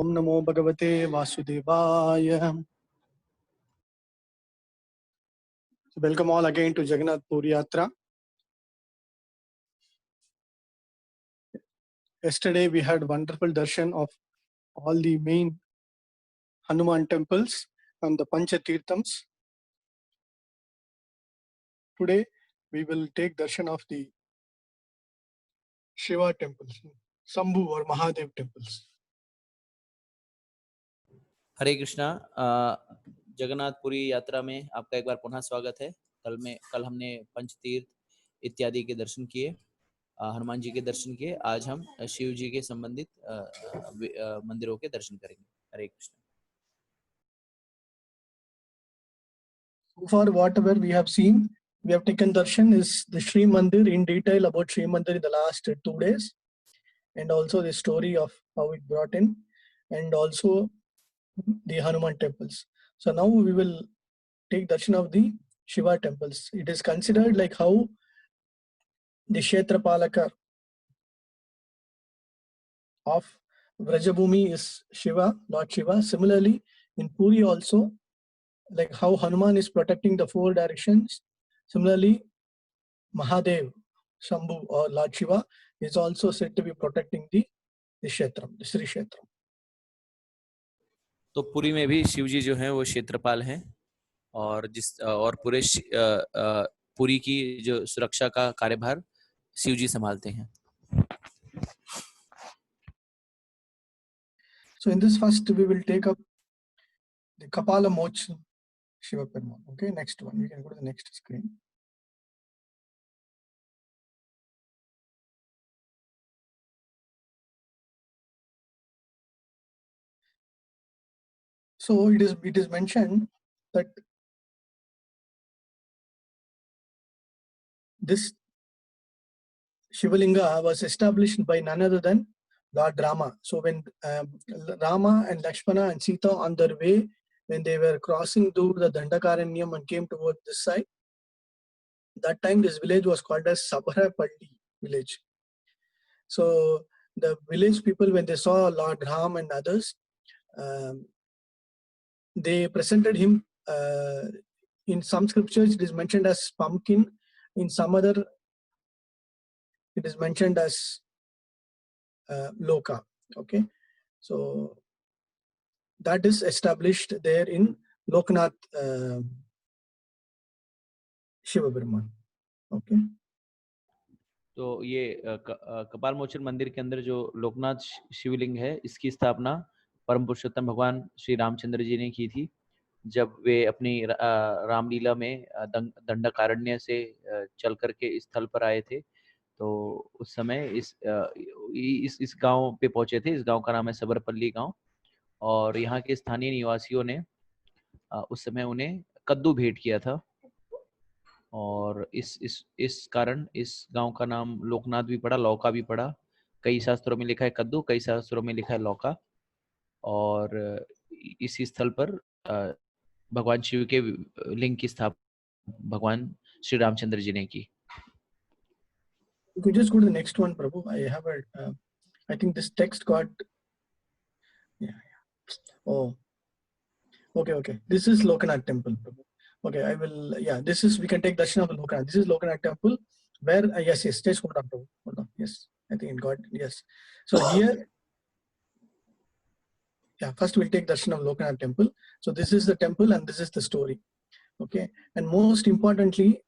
Om Namo Bhagavate Vasudevaya. Welcome all again to Jagannath Puri Yatra. Yesterday we had wonderful darshan of all the main Hanuman temples and the Pancha Tirthams. Today we will take darshan of the Shiva temples, Shambhu or Mahadev temples. हरे कृष्णा। जगन्नाथपुरी यात्रा में आपका एक बार पुनः स्वागत है। कल हमने पंचतीर्थ इत्यादि के दर्शन किए, हनुमान जी के दर्शन किए। आज हम शिव जी के संबंधित मंदिरों के दर्शन करेंगे। हरे Krishna. So far whatever we have seen, we have taken darshan is the Sri Mandir in detail about Sri Mandir in the last 2 days, and also the story of how it brought in, and also the Hanuman temples. So now we will take darshan of the Shiva temples. It is considered like how the Kshetrapalaka of Vrajabhumi is Shiva, Lord Shiva. Similarly, in Puri also, like how Hanuman is protecting the 4 directions. Similarly, Mahadev, Shambhu or Lord Shiva is also said to be protecting the Kshetram, the Sri Kshetram. तो पुरी में भी शिव जी जो हैं वो क्षेत्रपाल हैं और पूरे पुरी की जो सुरक्षा का कार्यभार शिव जी संभालते हैं। So in this first we will take up the Kapala Moksha Shiva Perumal. Okay, next one. We can go to the next screen. So it is mentioned that this Shivalinga was established by none other than Lord Rama. So when Rama and Lakshmana and Sita on their way, when they were crossing through the Dandakaranyam and came towards this side, that time this village was called as Sabharapalli village. So the village people, when they saw Lord Ram and others, they presented him, in some scriptures it is mentioned as pumpkin, in some other it is mentioned as Loka. Okay, so that is established there in Loknath Shiva Brahman. Okay. तो ये कपाल मोचन मंदिर के अंदर जो लोकनाथ शिवलिंग है, इसकी स्थापना परम पुरुषोत्तम भगवान श्री रामचंद्र जी ने की थी जब वे अपनी रामलीला में दंडकारण्य से चल करके इस स्थल पर आए थे। तो उस समय इस गांव पे पहुंचे थे। इस गांव का नाम है सबरपल्ली गांव और यहाँ के स्थानीय निवासियों ने उस समय उन्हें कद्दू भेंट किया था और इस कारण इस गांव का नाम लोकनाथ भी पड़ा, लौका भी पड़ा। कई शास्त्रों में लिखा है कद्दू, कई शास्त्रों में लिखा है लौका। और इसी स्थल पर भगवान शिव के लिंग की स्थापना भगवान श्री रामचंद्र जी ने की। You could just go to the next one, Prabhu. I have a, I think this text got, yeah. Oh, okay. This is Lokanath temple, Prabhu. Okay, I will, yeah, this is, we can take darshan of the Lokanath. This is Lokanath temple where, yes, just hold on, Prabhu. Hold on, yes. I think it got, yes. So here, yeah, first we'll take darshan of Lokanath temple. So this is the temple and this is the story. Okay, and most importantly,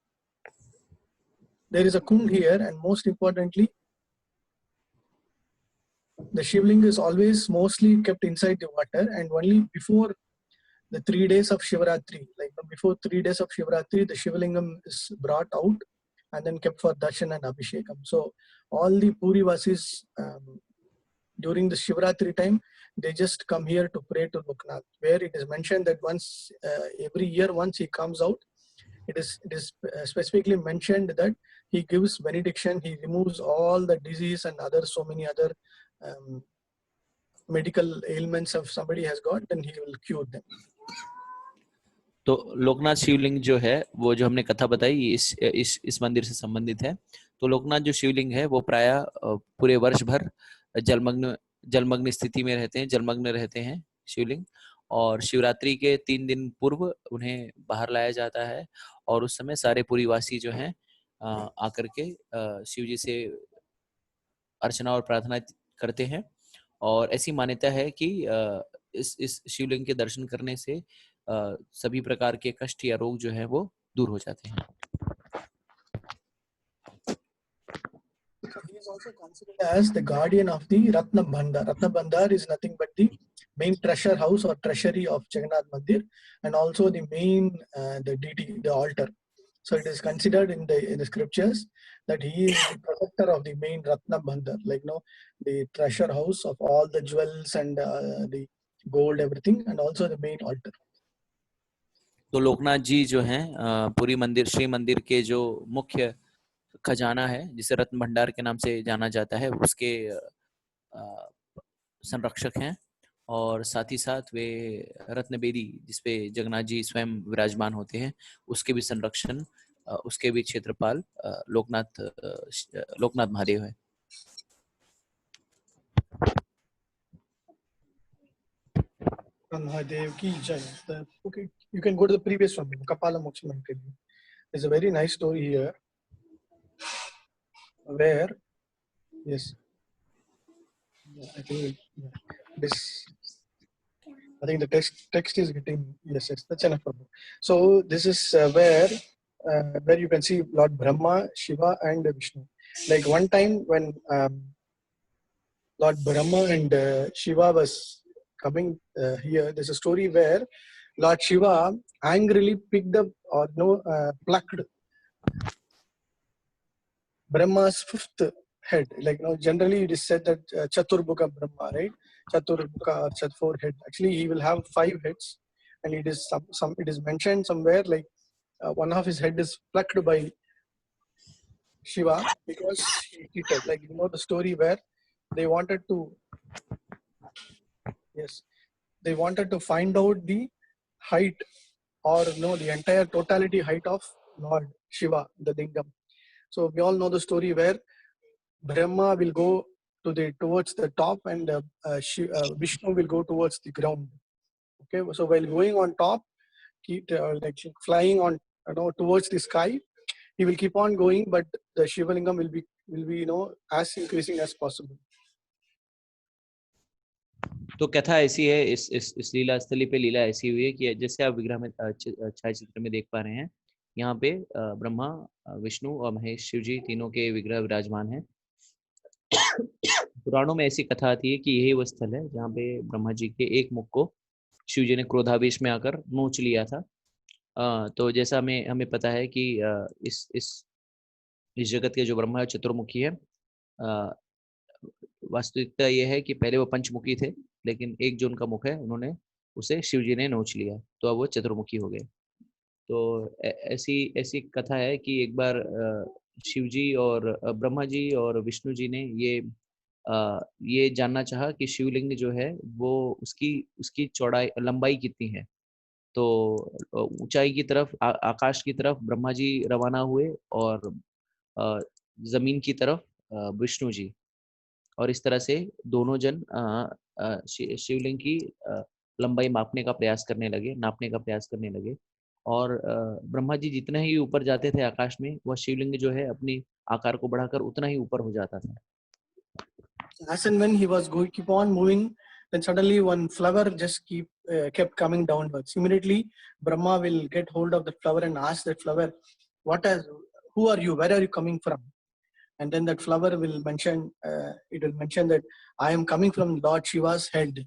there is a kund here, and most importantly, the Shivling is always mostly kept inside the water, and only before the 3 days of Shivaratri, like before 3 days of Shivaratri, the Shivlingam is brought out and then kept for darshan and abhishekam. So all the Puri Vasis during the Shivaratri time, they just come here to pray to Loknath, where it is mentioned that once every year, once he comes out, it is specifically mentioned that he gives benediction, he removes all the disease and other so many other medical ailments if somebody has got, then he will cure them. तो लोकनाथ शिवलिंग जो है वो जो हमने कथा बताई इस मंदिर से संबंधित है। तो लोकनाथ जो शिवलिंग है वो प्रायः पूरे वर्ष भर जलमग्न जलमग्न स्थिति में रहते हैं, जलमग्न रहते हैं शिवलिंग। और शिवरात्रि के 3 दिन पूर्व उन्हें बाहर लाया जाता है और उस समय सारे पुरीवासी जो हैं आकर के शिव जी से अर्चना और प्रार्थना करते हैं। और ऐसी मान्यता है कि इस शिवलिंग के दर्शन करने से सभी प्रकार के कष्ट या रोग जो है वो दूर हो जाते हैं। He is also considered as the guardian of the Ratna Bhandar. Ratna Bhandar is nothing but the main treasure house or treasury of Jagannath Mandir, and also the main the deity, the altar. So it is considered in the scriptures that he is the protector of the main Ratna Bhandar, like the treasure house of all the jewels and the gold, everything, and also the main altar. तो लोकनाथ जी जो हैं पुरी मंदिर, श्री मंदिर के जो मुख्य खजाना है, जिसे रत्न भंडार के नाम से जाना जाता है, उसके संरक्षक हैं। और साथ ही साथ वे रत्न बेदी, जिसपे जगन्नाथ जी स्वयं विराजमान होते हैं, उसके भी संरक्षण, उसके भी क्षेत्रपाल लोकनाथ महादेव है। Mahadev ki jai. Okay, you can go to the previous one, Kapala Moksha Mandir. There's a very nice story here where, yes, I think this, I think the text is getting, yes, that's enough for me. So this is where you can see Lord Brahma, Shiva, and Vishnu. Like one time when Lord Brahma and Shiva was coming here, there's a story where Lord Shiva angrily picked up or plucked Brahma's fifth head. Like generally it is said that Chaturbhuka Brahma, right? Chaturbhuka or four head. Actually, he will have 5 heads, and it is it is mentioned somewhere like one of his head is plucked by Shiva because he cheated. Like the story where they wanted to, yes, they wanted to find out the height or the entire totality height of Lord Shiva, the Lingam. So we all know the story where Brahma will go towards the top and Vishnu will go towards the ground. Okay, so while going on top, like flying on towards the sky, he will keep on going, but the Shiva Lingam will be as increasing as possible. तो कथा ऐसी है, इस लीला स्थली पे लीला ऐसी हुई है कि जैसे आप विग्रह में छाया चित्र में देख पा रहे हैं, यहाँ पे ब्रह्मा, विष्णु और महेश, शिव जी तीनों के विग्रह विराजमान हैं। पुराणों में ऐसी कथा आती है कि यही वो स्थल है जहाँ पे ब्रह्मा जी के एक मुख को शिव जी ने क्रोधावेश में आकर नोच लिया था। तो जैसा हमें पता है कि इस जगत के जो ब्रह्मा है चतुर्मुखी है। वास्तविकता यह है कि पहले वो पंचमुखी थे, लेकिन एक जो उनका मुख है उन्होंने उसे शिव जी ने नोच लिया, तो अब वो चतुर्मुखी हो गए। तो ऐसी कथा है कि एक बार शिव जी और ब्रह्मा जी और विष्णु जी ने ये जानना चाहा कि शिवलिंग जो है वो उसकी चौड़ाई लंबाई कितनी है। तो ऊंचाई की तरफ आकाश की तरफ ब्रह्मा जी रवाना हुए और जमीन की तरफ विष्णु जी, और इस तरह से दोनों जन शिवलिंग की लंबाई मापने का प्रयास करने लगे, नापने का प्रयास करने लगे। और ब्रह्मा जी जितना ही ऊपर जाते थे आकाश में, वह शिवलिंग जो है अपनी आकार को बढ़ाकर उतना ही ऊपर हो जाता था। As and when he was going, keep on moving, then suddenly one flower just kept coming downwards. Immediately, Brahma will get hold of the flower and ask that flower, who are you? Where are you coming from? And then that flower will mention, that I am coming from Lord Shiva's head.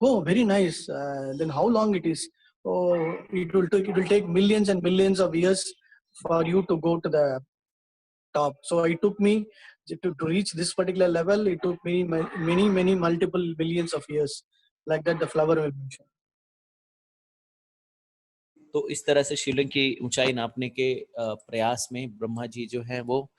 Oh, very nice. Then how long it is? Oh, it will take millions and millions of years for you to go to the top. So it took me to reach this particular level. It took me many multiple billions of years. Like that, the flower will mention. तो इस तरह से शिवलिंग की ऊंचाई नापने के प्रयास में ब्रह्मा जी जो है वो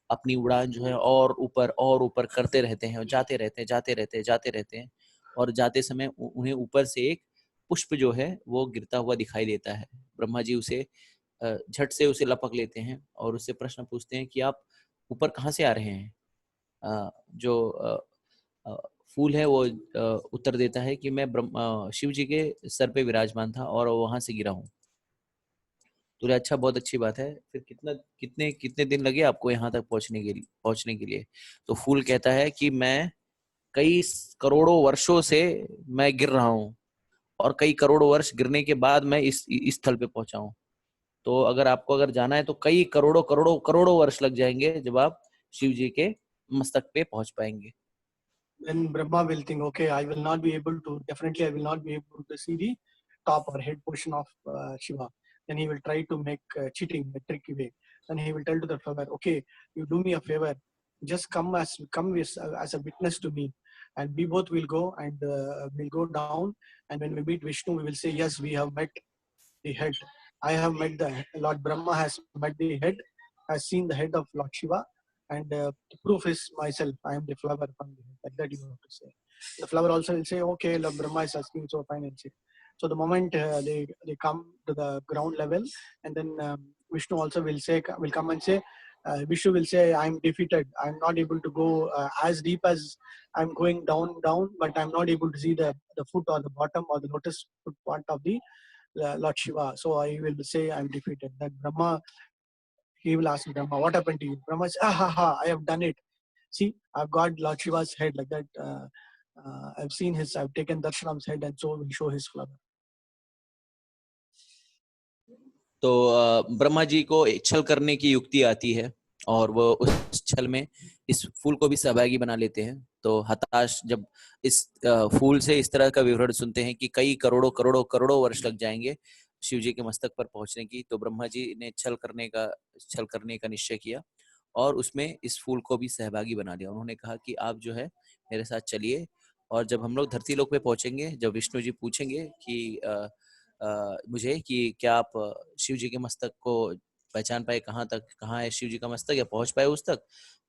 अपनी उड़ान जो है और ऊपर करते रहते हैं, और जाते रहते हैं और जाते समय उन्हें ऊपर से एक पुष्प जो है वो गिरता हुआ दिखाई देता है। ब्रह्मा जी उसे झट से उसे लपक लेते हैं और उससे प्रश्न पूछते हैं कि आप ऊपर कहाँ से आ रहे हैं। जो फूल है वो उत्तर देता है कि मैं शिव जी के सर पे विराजमान था और वहां से गिरा हूँ। तो अच्छा, बहुत अच्छी बात है। फिर कितने कितने दिन लगे आपको यहाँ तक पहुंचने के लिए? तो फूल कहता है कि मैं कई करोड़ों वर्षों से मैं गिर रहा हूँ और कई करोड़ों वर्ष गिरने के बाद मैं इस स्थल पे पहुंचा हूँ। तो अगर जाना है तो कई करोड़ों करोड़ों करोड़ों वर्ष लग जाएंगे जब आप शिव जी के मस्तक पे पहुंच पाएंगे। Then Brahma will think, okay, I will not be able to, definitely I will not be able to see the top or head portion of Shiva. Then he will try to make cheating, a tricky way. Then he will tell to the flower, okay, you do me a favor, just come as a witness to me, and we both will go and we'll go down. And when we meet Vishnu, we will say, yes, we have met the head. I have met the Lord Brahma has met the head, has seen the head of Lord Shiva, and the proof is myself. I am the flower from the head. Like that you have to say. The flower also will say, okay, Lord Brahma is asking, so fine and say. So the moment they come to the ground level, and then Vishnu also will come and say, Vishnu will say, I'm defeated. I'm not able to go as deep as I'm going down, but I'm not able to see the foot or the bottom or the lotus foot part of the Lord Shiva. So I will say I'm defeated. That Brahma, he will ask Brahma, what happened to you? Brahma says, I have done it. See, I've got Lord Shiva's head like that. I've taken Darshanam's head, and so will show his flower. तो ब्रह्मा जी को छल करने की युक्ति आती है और वो उस छल में इस फूल को भी सहभागी बना लेते हैं। तो हताश जब इस फूल से इस तरह का विवरण सुनते हैं कि कई करोड़ों करोड़ों करोड़ों वर्ष लग जाएंगे शिव जी के मस्तक पर पहुंचने की, तो ब्रह्मा जी ने छल करने का निश्चय किया और उसमें इस फूल को भी सहभागी बना लिया। उन्होंने कहा कि आप जो है मेरे साथ चलिए, और जब हम लोग धरती लोक पे पहुंचेंगे, जब विष्णु जी पूछेंगे कि मुझे कि क्या आप शिव जी के मस्तक को पहचान पाए, कहाँ है शिव जी का मस्तक, या पहुंच पाए उस तक,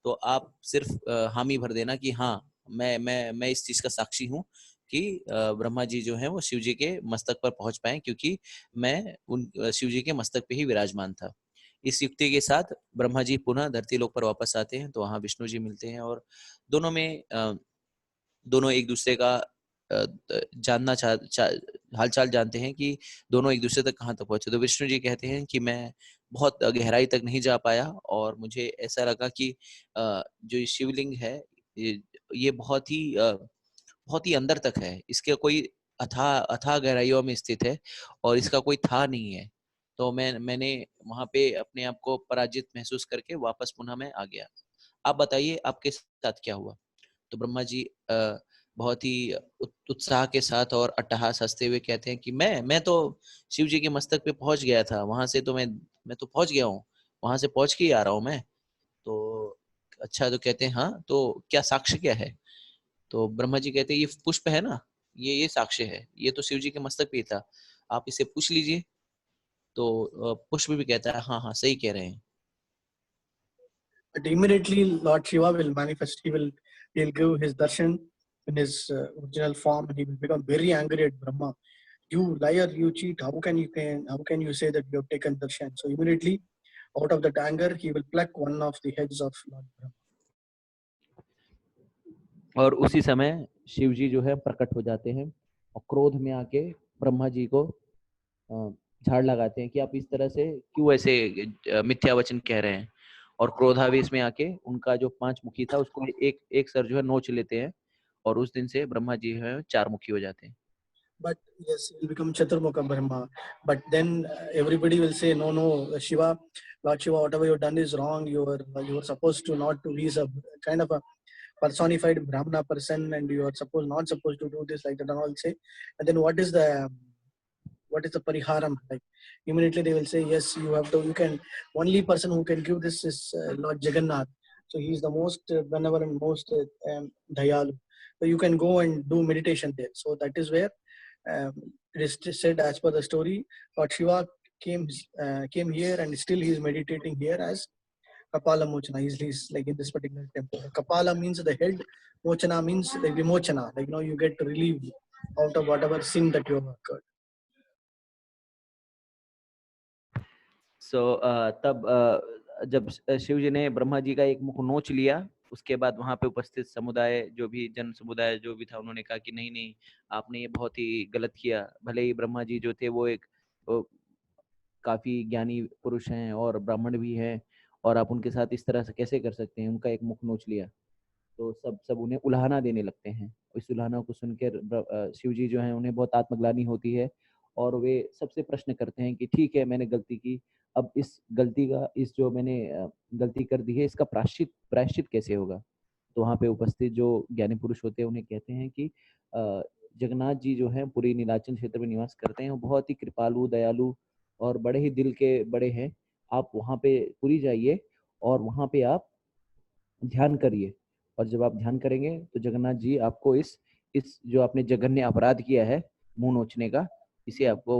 तो आप सिर्फ हामी भर देना कि हाँ, मैं इस चीज का साक्षी हूँ कि ब्रह्मा जी जो है वो शिव जी के मस्तक पर पहुंच पाए, क्योंकि मैं उन शिव जी के मस्तक पे ही विराजमान था। इस युक्ति के साथ ब्रह्मा जी पुनः धरती लोक पर वापस आते हैं। तो वहां विष्णु जी मिलते हैं और दोनों एक दूसरे का हालचाल जानते हैं कि दोनों एक दूसरे तक कहाँ तक पहुंचे। तो विष्णु जी कहते हैं कि मैं बहुत गहराई तक नहीं जा पाया और मुझे ऐसा लगा कि जो शिवलिंग है ये बहुत ही अंदर तक है, इसके कोई अथाह गहराइयों में स्थित है और इसका कोई था नहीं है। तो मैंने वहां पे अपने आप को पराजित महसूस करके वापस पुनः मैं आ गया। आप बताइए आपके साथ क्या हुआ? तो ब्रह्मा जी बहुत ही उत्साह के साथ और अट्टहास हंसते हुए कहते हैं कि मैं तो शिव जी के मस्तक पे पहुंच गया था, वहां से तो मैं तो पहुंच गया हूँ, वहां से पहुंच के ही आ रहा हूँ मैं। तो अच्छा, तो कहते हैं हाँ, तो क्या साक्ष्य क्या है? तो ब्रह्मा जी कहते हैं ये पुष्प है ना, ये साक्ष्य है, ये तो शिव जी के मस्तक पे ही था, आप इसे पूछ लीजिए। तो पुष्प भी कहता है हाँ हाँ सही कह रहे हैं। But immediately Lord Shiva will manifest. He'll give his darshan in his original form, and he will become very angry at Brahma. You liar, you cheat! How can you say that you have taken darshan? So immediately, out of that anger, he will pluck one of the heads of Lord Brahma. और उसी समय शिव जी जो है प्रकट हो जाते हैं और क्रोध में आके ब्रह्मा जी को झाड़ लगाते हैं कि आप इस तरह से क्यों ऐसे मिथ्या वचन कह रहे हैं। और क्रोधावेश में आके उनका जो 5 मुखी था उसको एक एक सर जो है नोच लेते हैं और उस दिन से ब्रह्मा जी जो है 4 मुखी हो जाते हैं। But yes, he'll become Chaturmukha Brahma. But then everybody will say, no, Shiva, Lord Shiva, whatever you've done is wrong. You were supposed to not to. He's a kind of a personified Brahmana person, and you are not supposed to do this like that. And all say, and then what is the pariharam? Like immediately they will say, yes, you have to. You can. Only person who can give this is Lord Jagannath. So he is the most benevolent, most dayalu. So you can go and do meditation there. So that is where it is said as per the story, Lord Shiva came here and still he is meditating here as Kapala Mochana. He's like in this particular temple. Kapala means the head, Mochana means the Vimochana. Like you get relieved out of whatever sin that you have occurred. तब जब शिव जी ने ब्रह्मा जी का एक मुख नोच लिया उसके बाद वहाँ पे उपस्थित समुदाय, जो भी जन समुदाय जो भी था, उन्होंने कहा कि नहीं नहीं, आपने ये बहुत ही गलत किया। भले ही ब्रह्मा जी जो थे वो एक काफी ज्ञानी पुरुष हैं और ब्राह्मण भी हैं, और आप उनके साथ इस तरह से कैसे कर सकते हैं। उनका एक मुख नोच लिया। तो सब सब उन्हें उल्हाना देने लगते हैं। इस उल्हाना को सुनकर शिव जी जो हैं उन्हें बहुत आत्मग्लानि होती है, और वे सबसे प्रश्न करते हैं कि ठीक है, मैंने गलती की, अब इस गलती का, इस जो मैंने गलती कर दी है, इसका प्रायश्चित प्रायश्चित कैसे होगा। तो वहाँ पे उपस्थित जो ज्ञानी पुरुष होते हैं उन्हें कहते हैं कि जगन्नाथ जी जो हैं पूरी नीलाचल क्षेत्र में निवास करते हैं, वो बहुत ही कृपालु, दयालु और बड़े ही दिल के बड़े हैं। आप वहाँ पे पूरी जाइए और वहाँ पे आप ध्यान करिए, और जब आप ध्यान करेंगे तो जगन्नाथ जी आपको इस जो आपने जघन्य अपराध किया है, मुंह नोचने का, इसे आपको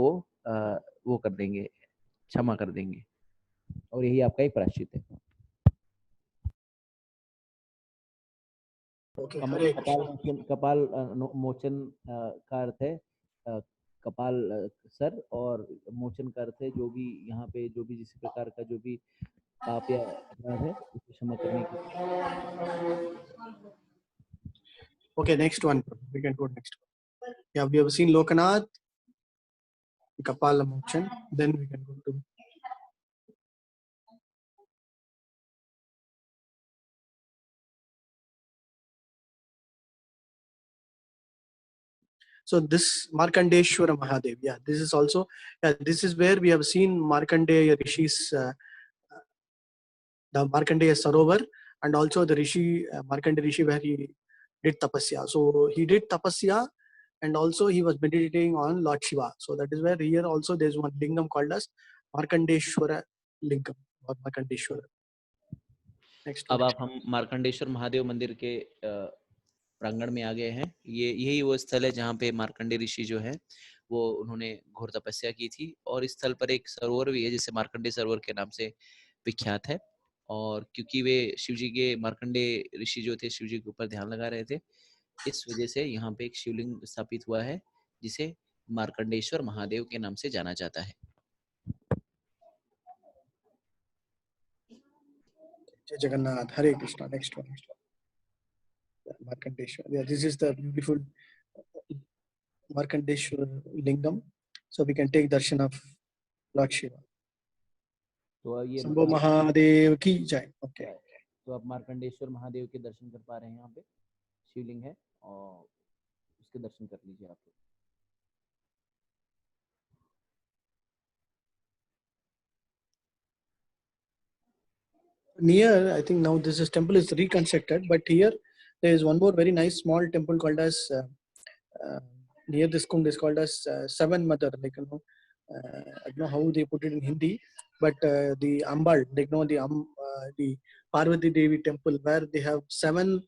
वो कर देंगे, क्षमा कर देंगे, और यही आपका एक प्रायश्चित है। Okay, Hare कपाल Krishna. मोचन, मोचन का अर्थ है कपाल सर, और मोचन का अर्थ है जो भी यहाँ पे जो भी जिस प्रकार का जो भी पाप या अपराध है उसे क्षमा करने के लिए। Okay, next one. We can go next one. Yeah, we have seen Lokanath, Kapala Mochan. Then we can go to. So this Markandeshwara Mahadev. Yeah, this is also. Yeah, this is where we have seen Markandeya Rishi's the Markandeya Sarovar, and also the Rishi Markandeya Rishi where he did tapasya. So he did tapasya, and also he was meditating on Lord Shiva. So that is where here also there is one lingam called as Markandeshwara Lingam or Markandeshwara. Next अब one. आप हम मार्कंडेश्वर महादेव मंदिर के प्रांगण में आ गए हैं। ये यही वो स्थल है जहाँ पे मार्कंडे ऋषि जो है वो उन्होंने घोर तपस्या की थी, और इस स्थल पर एक सरोवर भी है जिसे मार्कंडे सरोवर के नाम से विख्यात है। और क्योंकि वे शिव जी के, मार्कंडे ऋषि जो थे शिव जी के ऊपर ध्यान लगा रहे थे, इस वजह से यहाँ पे एक शिवलिंग स्थापित हुआ है जिसे मार्कंडेश्वर महादेव के नाम से जाना जाता है। Jai Jagannath, Hare Krishna. Next one. Markandeshwara. Yeah, this is the beautiful Markandeshwara Lingam. So we can take darshan of Lord Shiva. तो ये Sambho Mahadev ki jai. Okay. तो आप मार्कंडेश्वर महादेव के दर्शन कर पा रहे हैं। यहाँ पे शिवलिंग है और उसके दर्शन कर लीजिए आप। Near, I think now this is temple is reconstructed, but here there is one more very nice small temple called as near this kund is called as Seven Mother. Like I don't know how they put it in Hindi, but the Ambal, like the Parvati Devi temple where they have seven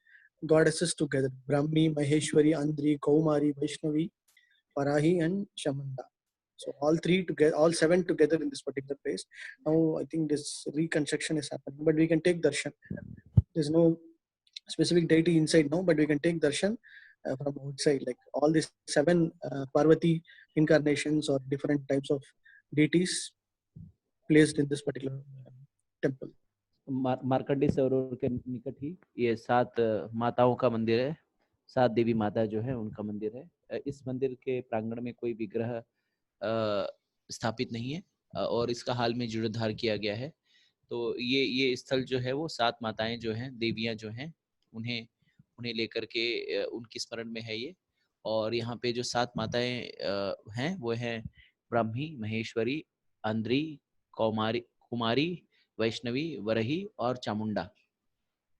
goddesses together: Brahmi, Maheshwari, Andri, Kaumari, Vaishnavi, Parahi, and Shamanda. So all three together, all seven together in this particular place. Now I think this reconstruction is happening, but we can take darshan. There's no specific deity inside now, but we can take darshan from outside. Like all these seven Parvati incarnations or different types of deities placed in this particular temple. Markande सरोवर के निकट ही ये 7 माताओं का मंदिर है। 7 देवी माता जो है उनका मंदिर है। इस मंदिर के प्रांगण में कोई विग्रह स्थापित नहीं है और इसका हाल में जीर्णोद्धार किया गया है। तो ये स्थल जो है वो 7 माताएं जो हैं, देवियां जो हैं, उन्हें उन्हें लेकर के उनकी स्मरण में है ये। और यहाँ पे जो 7 माताएं हैं वो हैं ब्राह्मी, महेश्वरी, अंद्री, कुमारी, वैष्णवी, वरही और चामुंडा।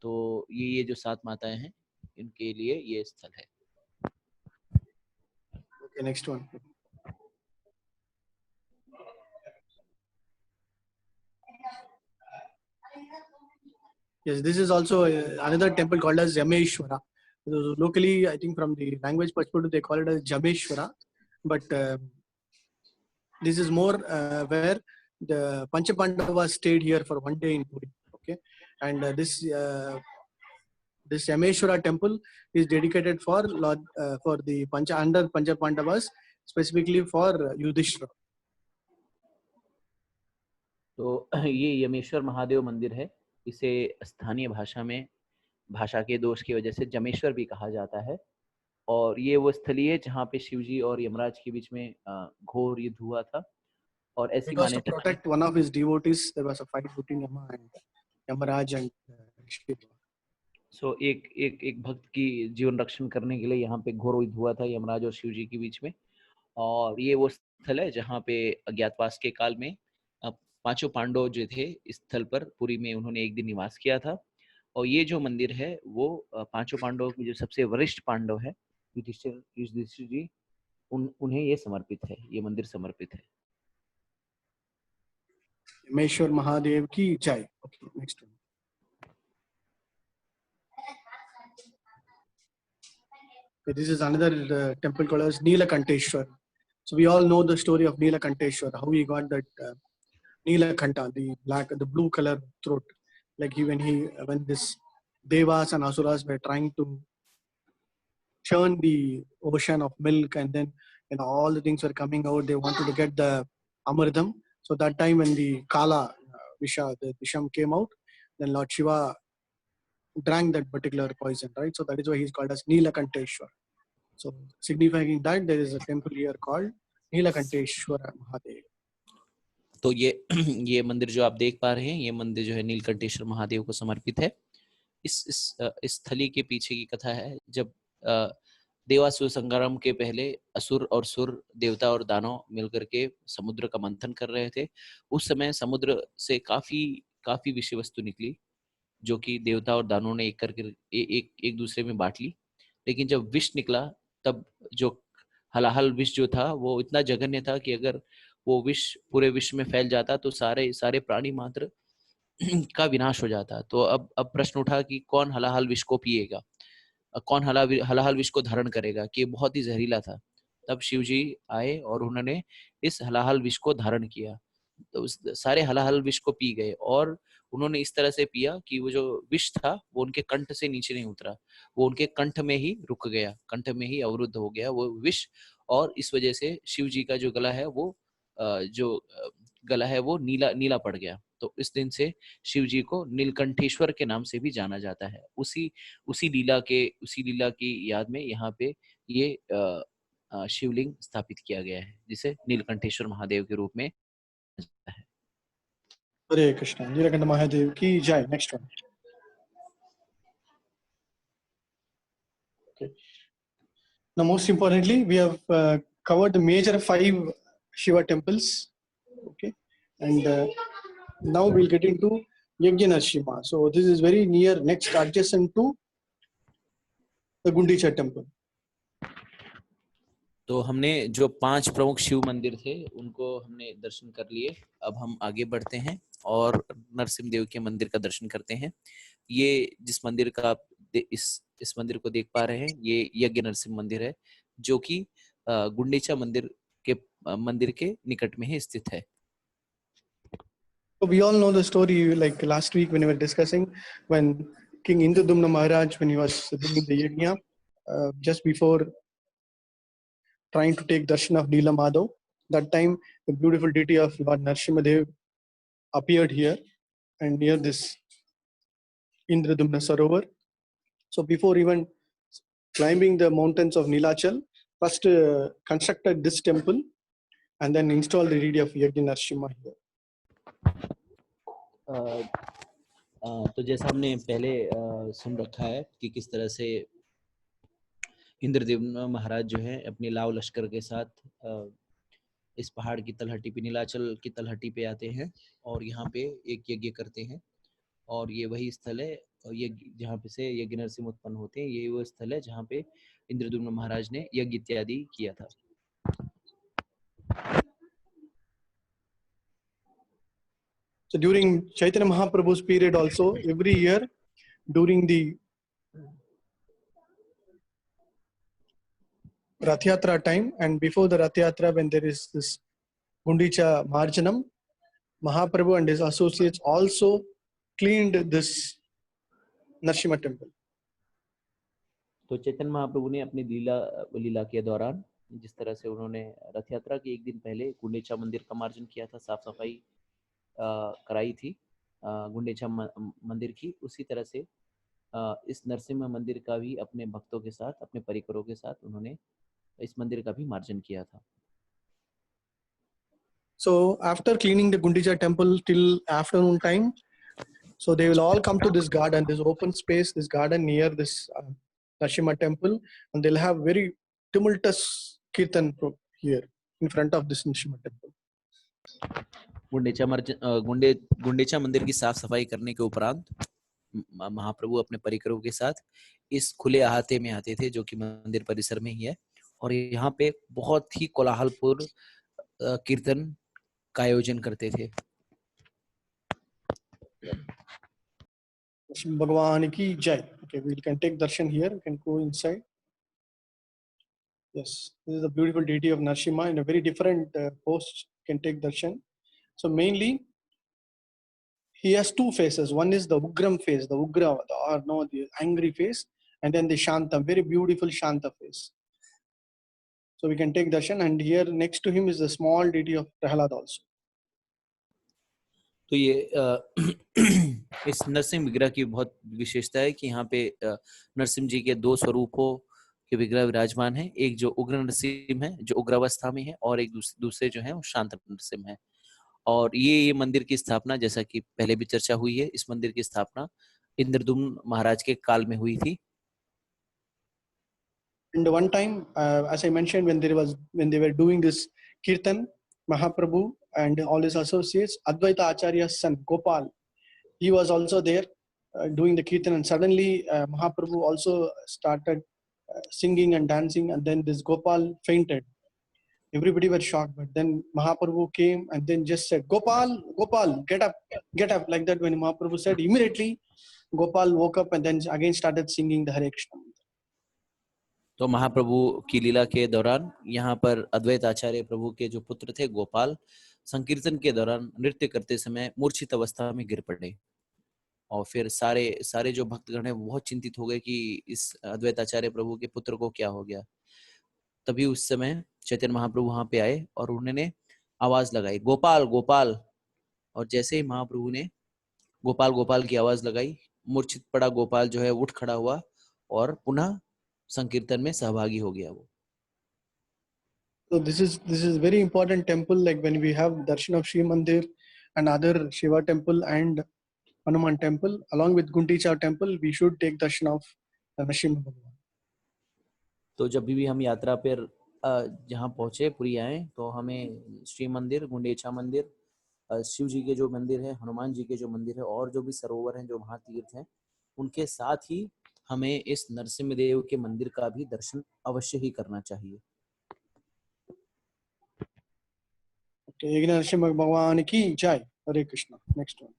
तो ये जो 7 माताएं हैं इनके लिए ये स्थल है। Okay, next one. Yes, this is also another temple called as Jameshwara. Locally, I think from the language perspective, they call it as Jameshwara, but this is more where the Panchapandavas stayed here for one day in Puri. Okay, and this Yameshwara temple is dedicated for Lord for the under Panchapandavas, specifically for Yudhishthira. तो ये यमेश्वर महादेव मंदिर है। इसे स्थानीय भाषा में भाषा के दोष की वजह से जमेश्वर भी कहा जाता है। और ये वो स्थली है जहाँ पे शिवजी और यमराज के बीच में घोर युद्ध हुआ था। और ऐसी Because to मान्यता है। protect one of his devotees, there was a fight between Yama and Yamaraj and Shiva. सो एक भक्त की जीवन रक्षण करने के लिए यहाँ पे घोर युद्ध हुआ था यमराज और शिवजी के बीच में। और ये वो स्थल है जहाँ पे अज्ञातवास के काल में पांचों पांडव जो थे इस स्थल पर पुरी में उन्होंने एक दिन निवास किया था। और ये जो मंदिर है वो पांचों पांडवों में जो सबसे वरिष्ठ पांडव है युधिष्ठिर जी, उन्हें ये समर्पित है, ये मंदिर समर्पित है। Yameshwar Mahadev ki jai. Okay, next one. Okay, this is another temple called as Neelakanteshwar. So we all know the story of Neelakanteshwar, how he got that Neelakanta, the blue color throat. Like when this Devas and Asuras were trying to churn the ocean of milk, and then all the things were coming out, they wanted to get the Amritam. So that time when the Kala Visha, the Visham came out, then Lord Shiva drank that particular poison, right? So that is why he's called as Neelakanteshwar. So signifying that, there is a temple here called Neelakanteshwara Mahadev. तो ये मंदिर जो आप देख पा रहे हैं, ये मंदिर जो है नीलकंठेश्वर महादेव को समर्पित है। इस स्थली के पीछे की कथा है, जब देवासुर संग्राम के पहले असुर और सुर, देवता और दानव मिलकर के समुद्र का मंथन कर रहे थे। उस समय समुद्र से काफी विषय वस्तु निकली, जो कि देवता और दानवों ने एक करके एक दूसरे में बांट ली। लेकिन जब विष निकला, तब जो हलाहल विष जो था वो इतना जघन्य था कि अगर वो विष पूरे विश्व में फैल जाता तो सारे प्राणी मात्र का विनाश हो जाता। तो अब प्रश्न उठा कि कौन हलाहल विष को पिएगा, कौन हलाहल विष को धारण करेगा, कि बहुत ही जहरीला था। तब शिव जी आए और उन्होंने इस हलाहल विष को धारण किया। तो सारे हलाहल विष को पी गए, और उन्होंने इस तरह से पिया कि वो जो विष था वो उनके कंठ से नीचे नहीं उतरा, वो उनके कंठ में ही रुक गया, कंठ में ही अवरुद्ध हो गया वो विष। और इस वजह से शिव जी का जो गला है वो गला है वो नीला पड़ गया। तो इस दिन से शिव जी को नीलकंठेश्वर के नाम से भी जाना जाता है। उसी लीला की याद में यहाँ पे ये शिवलिंग स्थापित किया गया है, जिसे नीलकंठेश्वर महादेव के रूप में जाता है। Hare Krishna. Neelakanta Mahadev ki jai. Next one. Okay. Now, most importantly, we have covered the major 5 Shiva temples. Okay, and now we'll get into Yajna-Narsimha. So this is very near, next adjacent to the Gundicha temple. तो हमने जो 5 प्रमुख शिव मंदिर थे उनको हमने दर्शन कर लिए। अब हम आगे बढ़ते हैं और नरसिंह देव के मंदिर का दर्शन करते हैं। ये जिस मंदिर का आप इस मंदिर को देख पा रहे हैं, ये यज्ञ नरसिंह मंदिर है, जो कि गुंडीचा मंदिर के निकट में ही स्थित है। So we all know the story, like last week when we were discussing, when King Indradumna Maharaj, when he was doing the yajna, just before trying to take darshan of Neela Madhav, that time the beautiful deity of Lord Narsimhadev appeared here and near this Indradumna Sarovar. So before even climbing the mountains of Nilachal, first constructed this temple and then installed the deity of Yajna Narsimha here. तो जैसा हमने पहले सुन रखा है कि किस तरह से इंद्रदेव महाराज जो है अपने लाव लश्कर के साथ इस पहाड़ की तलहटी पे, नीलाचल की तलहटी पे आते हैं और यहाँ पे एक यज्ञ करते हैं। और ये वही स्थल है, और ये जहाँ पे से यज्ञ नरसिंह उत्पन्न होते हैं, ये वो स्थल है जहाँ पे इंद्रदुम्न महाराज ने यज्ञ इत्यादि किया था। So during Chaitanya Mahaprabhu's period also, every year during the Rath Yatra time and before the Rath Yatra, when there is this Gundicha Marjanam, Mahaprabhu and his associates also cleaned this Narsimha temple. तो चैतन्य महाप्रभु ने अपनी लीला के दौरान जिस तरह से उन्होंने रथ यात्रा के एक दिन पहले गुंडीचा मंदिर का मार्जन किया था, साफ सफाई कराई थी गुंडीचा मंदिर की, उसी तरह से इस नरसिम्हा मंदिर का भी अपने भक्तों के साथ, अपने परिकरों के साथ उन्होंने इस मंदिर का भी मार्जन किया था। So after cleaning the Gundicha temple till afternoon time, so they will all come to this garden, this open space, this garden near this Narasimha temple, and they'll have very tumultuous kirtan here in front of this Narasimha temple. Gundecha मंदिर की साफ सफाई करने के उपरांत महाप्रभु अपने परिकरों के साथ इस खुले अहाते में आते थे, जो कि मंदिर परिसर में ही है, और यहाँ पे बहुत ही कोलाहलपूर्ण कीर्तन का आयोजन करते थे। Bhagwan ki jai. Okay, we can take darshan here. We can go inside. Yes, this is the beautiful deity of Narasimha in a very different pose. You can take darshan. So mainly, he has two faces. One is the Ugram face, the Ugra, or no, the angry face, and then the Shanta, very beautiful Shanta face. So we can take darshan, and here next to him is the small deity of Prahlad also. तो ये इस नरसिंह विग्रह की बहुत विशेषता है कि यहाँ पे नरसिंह जी के दो स्वरूपों के विग्रह विराजमान हैं। एक जो उग्र नरसिंह है, जो उग्रावस्था में है, और एक दूसरे जो है वो शांत नरसिंह है। और ये मंदिर की स्थापना, जैसा कि पहले भी चर्चा हुई है, इस मंदिर की स्थापना इंद्रदुम्न महाराज के काल में हुई थी। And one time, as I mentioned, when they were doing this kirtan, Mahaprabhu and all his associates, Advaita Acharya's son Gopal, he was also there doing the kirtan, and suddenly Mahaprabhu also started singing and dancing, and then this Gopal fainted. Everybody was shocked, but then Mahaprabhu came and then just said, Gopal, Gopal, get up, get up. Like that, when Mahaprabhu said, immediately Gopal woke up and then again started singing the Hare Krishna. तो महाप्रभु की लीला के दौरान यहाँ पर अद्वैत आचार्य प्रभु के जो पुत्र थे गोपाल, संकीर्तन के दौरान नृत्य करते समय मूर्छित अवस्था में गिर पड़े, और फिर सारे जो भक्तगण हैं बहुत चिंतित हो गए कि इस अद्वैत आचार्य प्रभु के पुत्र को क्या हो गया। तभी उस समय चैतन्य महाप्रभु वहां पे आए और उन्होंने आवाज लगाई, गोपाल गोपाल। और जैसे ही महाप्रभु ने गोपाल गोपाल की आवाज लगाई, मूर्छित पड़ा गोपाल जो है उठ खड़ा हुआ और पुनः संकीर्तन में सहभागी हो गया वो। So this is very important temple. Like when we have darshan of Shiv Mandir and other Shiva temple and Hanuman temple, along with Gundicha temple, we should take darshan of Narasimha Bhagwan. तो जब भी हम यात्रा पर जहाँ पहुंचे पुरी आए, तो हमें श्री मंदिर, गुंडेचा मंदिर, शिव जी के जो मंदिर है, हनुमान जी के जो मंदिर है, और जो भी सरोवर हैं, जो महातीर्थ हैं, उनके साथ ही हमें इस नरसिम्ह देव के मंदिर का भी दर्शन अवश्य ही करना चाहिए। Okay, Narasimha Bhagwan ki jai. Hare Krishna. Next one.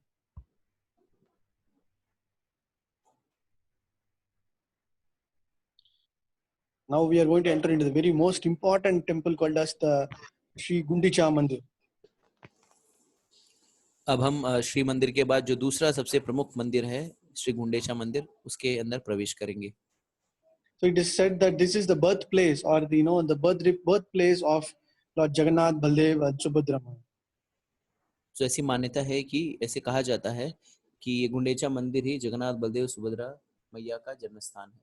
Now we are going to enter into the very most important temple called as the Sri Gundicha Mandir. अब हम श्री मंदिर के बाद जो दूसरा सबसे प्रमुख मंदिर है, श्री गुंडेचा मंदिर, उसके अंदर प्रवेश करेंगे। So it is said that this is the birthplace, or the birthplace of Lord Jagannath, Baldev, and Subhadra. तो ऐसी मान्यता है कि ऐसे कहा जाता है कि ये गुंडेचा मंदिर ही जगन्नाथ, बलदेव, सुभद्रा मैया का जन्म स्थान है।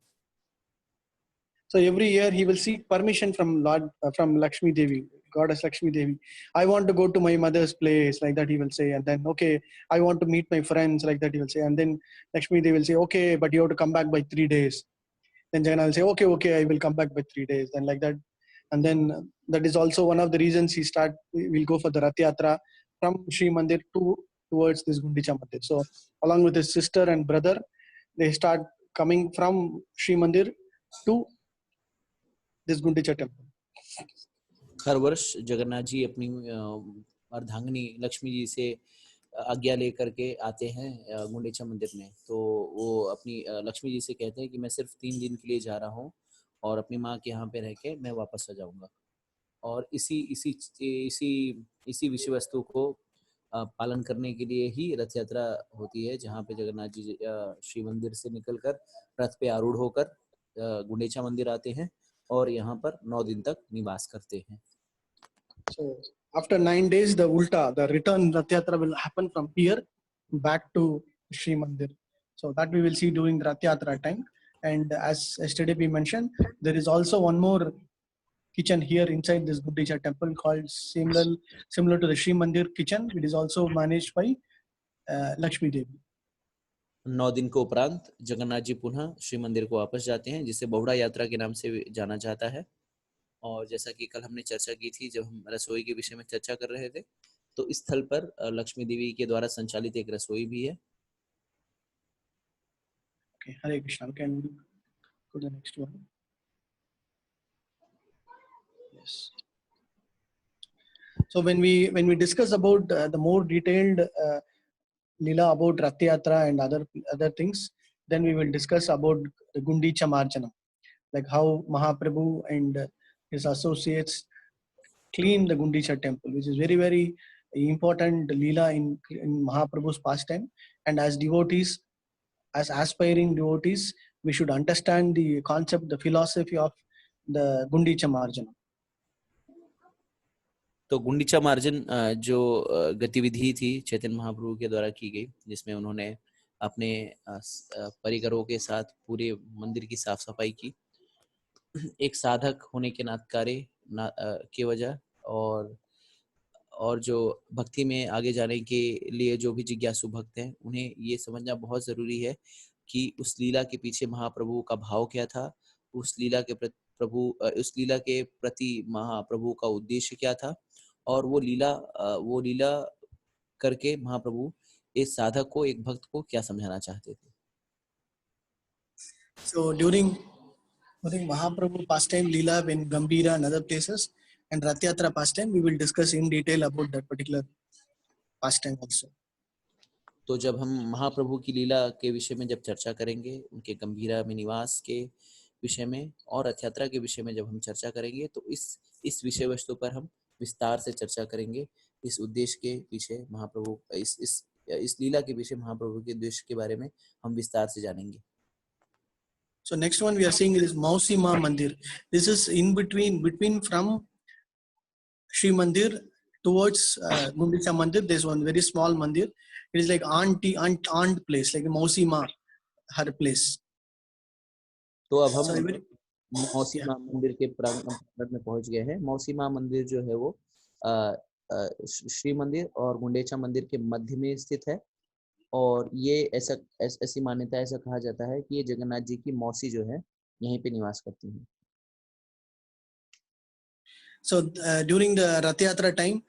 So every year he will seek permission from Lakshmi Devi, goddess Lakshmi Devi. I want to go to my mother's place, like that he will say. And then, okay, I want to meet my friends, like that he will say. And then Lakshmi Devi will say, okay, but you have to come back by 3 days. Then Jagannath will say, okay, I will come back by 3 days. Then like that. And then that is also one of the reasons we'll go for the Rath Yatra from Sri Mandir towards this Gundicha Mandir. So along with his sister and brother, they start coming from Sri Mandir to this Gundicha temple. हर वर्ष जगन्नाथ जी अपनी अर्धांगिनी लक्ष्मी जी से आज्ञा लेकर के आते हैं गुंडेचा मंदिर में। तो वो अपनी लक्ष्मी जी से कहते हैं कि मैं सिर्फ 3 दिन के लिए जा रहा हूँ और अपनी माँ के यहाँ पे रह के मैं वापस आ जाऊंगा। और इसी विषय वस्तु को पालन करने के लिए ही रथ यात्रा होती है, जहाँ पे जगन्नाथ जी श्री मंदिर से निकलकर रथ पे आरूढ़ होकर गुंडेचा मंदिर आते हैं और यहाँ पर 9 दिन तक निवास करते हैं। So after 9 days, the return Rath Yatra will happen from here back to Sri Mandir. So that we will see during the Rath Yatra time. And as yesterday we mentioned, there is also one more kitchen here inside this Gundicha temple called similar to the Shri Mandir kitchen. It is also managed by Lakshmi Devi. 9 दिन के उपरांत जगन्नाथ जी पुनः श्री मंदिर को वापस जाते हैं, जिसे बहुड़ा यात्रा के नाम से जाना जाता है। और जैसा कि कल हमने चर्चा की थी, जब हम रसोई के विषय में चर्चा कर रहे थे, तो इस स्थल पर लक्ष्मी देवी के द्वारा संचालित एक रसोई भी है। Okay, Hare Krishna. Can we go to the next one? Yes. So when we discuss about the more detailed Leela about Rath Yatra and other things, then we will discuss about the Gundicha Marjanam, like how Mahaprabhu and his associates clean the Gundicha temple, which is very, very important Leela in Mahaprabhu's pastime. And as devotees, as aspiring devotees, we should understand the concept, the philosophy of the Gundicha Marjanam. तो गुंडीचा मार्जन जो गतिविधि थी चैतन्य महाप्रभु के द्वारा की गई, जिसमें उन्होंने अपने परिकरों के साथ पूरे मंदिर की साफ सफाई की, एक साधक होने के नातकारे के वजह और जो भक्ति में आगे जाने के लिए जो भी जिज्ञासु भक्त हैं, उन्हें ये समझना बहुत जरूरी है कि उस लीला के पीछे महाप्रभु का भाव क्या था, उस लीला के प्रति महाप्रभु का उद्देश्य क्या था, और वो लीला करके महाप्रभु इस साधक को, एक भक्त को क्या समझाना चाहते थे। So during Mahaprabhu pastime Leela in Gambhira and other places, and Rath Yatra pastime, we will discuss in detail about that particular pastime also. तो जब हम महाप्रभु की लीला के विषय में जब चर्चा करेंगे, उनके गंभीरा में निवास के विषय में और रथ यात्रा के विषय में जब हम चर्चा करेंगे, तो इस विषय वस्तु पर हम विस्तार से चर्चा करेंगे। इस उद्देश्य के पीछे महाप्रभु, इस लीला के पीछे महाप्रभु के उद्देश्य के बारे में हम विस्तार से जानेंगे। So next one we are seeing is Mausi Ma Mandir. This is in between from Shri Mandir towards Gundicha Mandir. There's one very small mandir. It is like aunt place, like Mausi Ma, her place. तो अब हम मौसी माँ मंदिर के प्रांगण में पहुंच गए हैं। मौसी माँ मंदिर जो है वो श्री मंदिर और गुंडेचा मंदिर के मध्य में स्थित है, और ये ऐसी मान्यता, ऐसा कहा जाता है कि ये जगन्नाथ जी की मौसी जो है यहीं पे निवास करती हैं। So during the Rath Yatra time,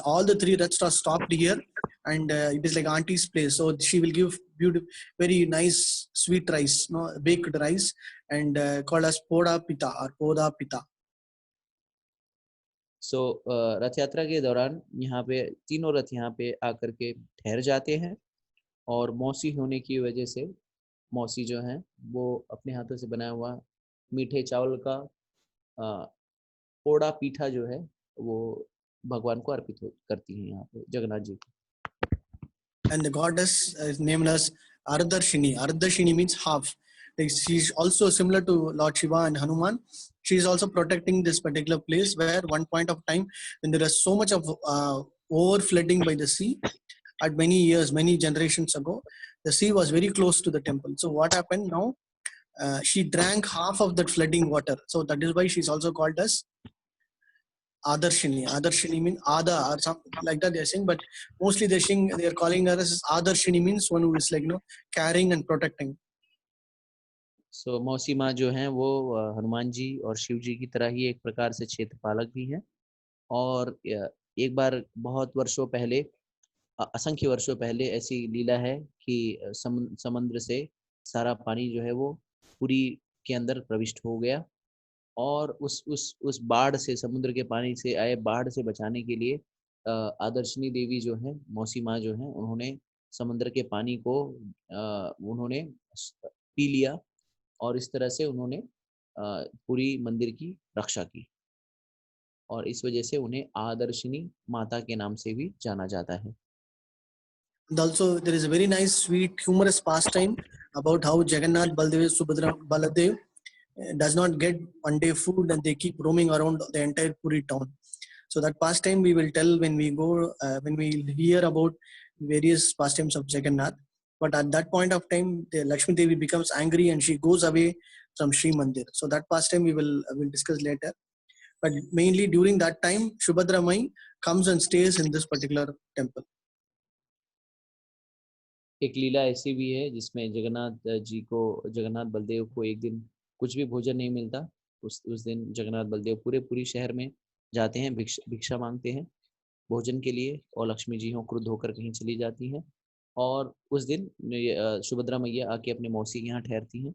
all the three Raths are stopped here, and it is like auntie's place. So she will give very nice sweet rice, baked rice, and called as Poda Pita or Poda Pita. So रथ यात्रा के दौरान यहाँ पे तीनों रथ यहाँ पे आकर के ठहर जाते हैं, और मौसी होने की वजह से मौसी जो है वो अपने हाथों से बनाया हुआ मीठे चावल का पोड़ा पीठा जो है वो भगवान को अर्पित करती हैं यहाँ पे जगन्नाथ जी को। And the goddess is named as Ardarshini. Ardarshini means half. Like she's also similar to Lord Shiva and Hanuman. She is also protecting this particular place where one point of time when there is so much of over flooding by the sea at many generations ago, the sea was very close to the temple. So what happened now? She drank half of that flooding water. So that is why she's also called as Adarshini. Adarshini means Ada or something like that they are saying, but mostly they are calling her as Adarshini, means one who is like carrying and protecting. So मौसी माँ जो हैं वो हनुमान जी और शिव जी की तरह ही एक प्रकार से क्षेत्रपालक भी हैं, और एक बार बहुत वर्षों पहले, असंख्य वर्षों पहले ऐसी लीला है कि समुद्र से सारा पानी जो है वो पुरी के अंदर प्रविष्ट हो गया, और उस बाढ़ से, समुद्र के पानी से आए बाढ़ से बचाने के लिए आदर्शनी देवी जो है, मौसी माँ जो है, उन्होंने समुद्र के पानी को उन्होंने पी लिया, और इस तरह से उन्होंने पूरी मंदिर की रक्षा की, और इस वजह से उन्हें आदर्शनी माता के नाम से भी जाना जाता है। And also there is a very nice, sweet, humorous pastime about how Jagannath, Baldev, Subhadra, Baladev does not get one day food, and they keep roaming around the entire Puri town. So that pastime we will tell when we go, when we hear about various pastimes of Jagannath. But at that point of time, the Lakshmi Devi becomes angry and she goes away from Sri Mandir. So that pastime we will discuss later. But mainly during that time, Subhadra Mai comes and stays in this particular temple. एक लीला ऐसी भी है जिसमें जगन्नाथ बलदेव को एक दिन कुछ भी भोजन नहीं मिलता। उस दिन जगन्नाथ बलदेव पूरी शहर में जाते हैं, भिक्षा मांगते हैं भोजन के लिए, और लक्ष्मी जी क्रुद्ध होकर कहीं चली जाती हैं, और उस दिन सुभद्रा मैया आके अपने मौसी के यहाँ ठहरती हैं।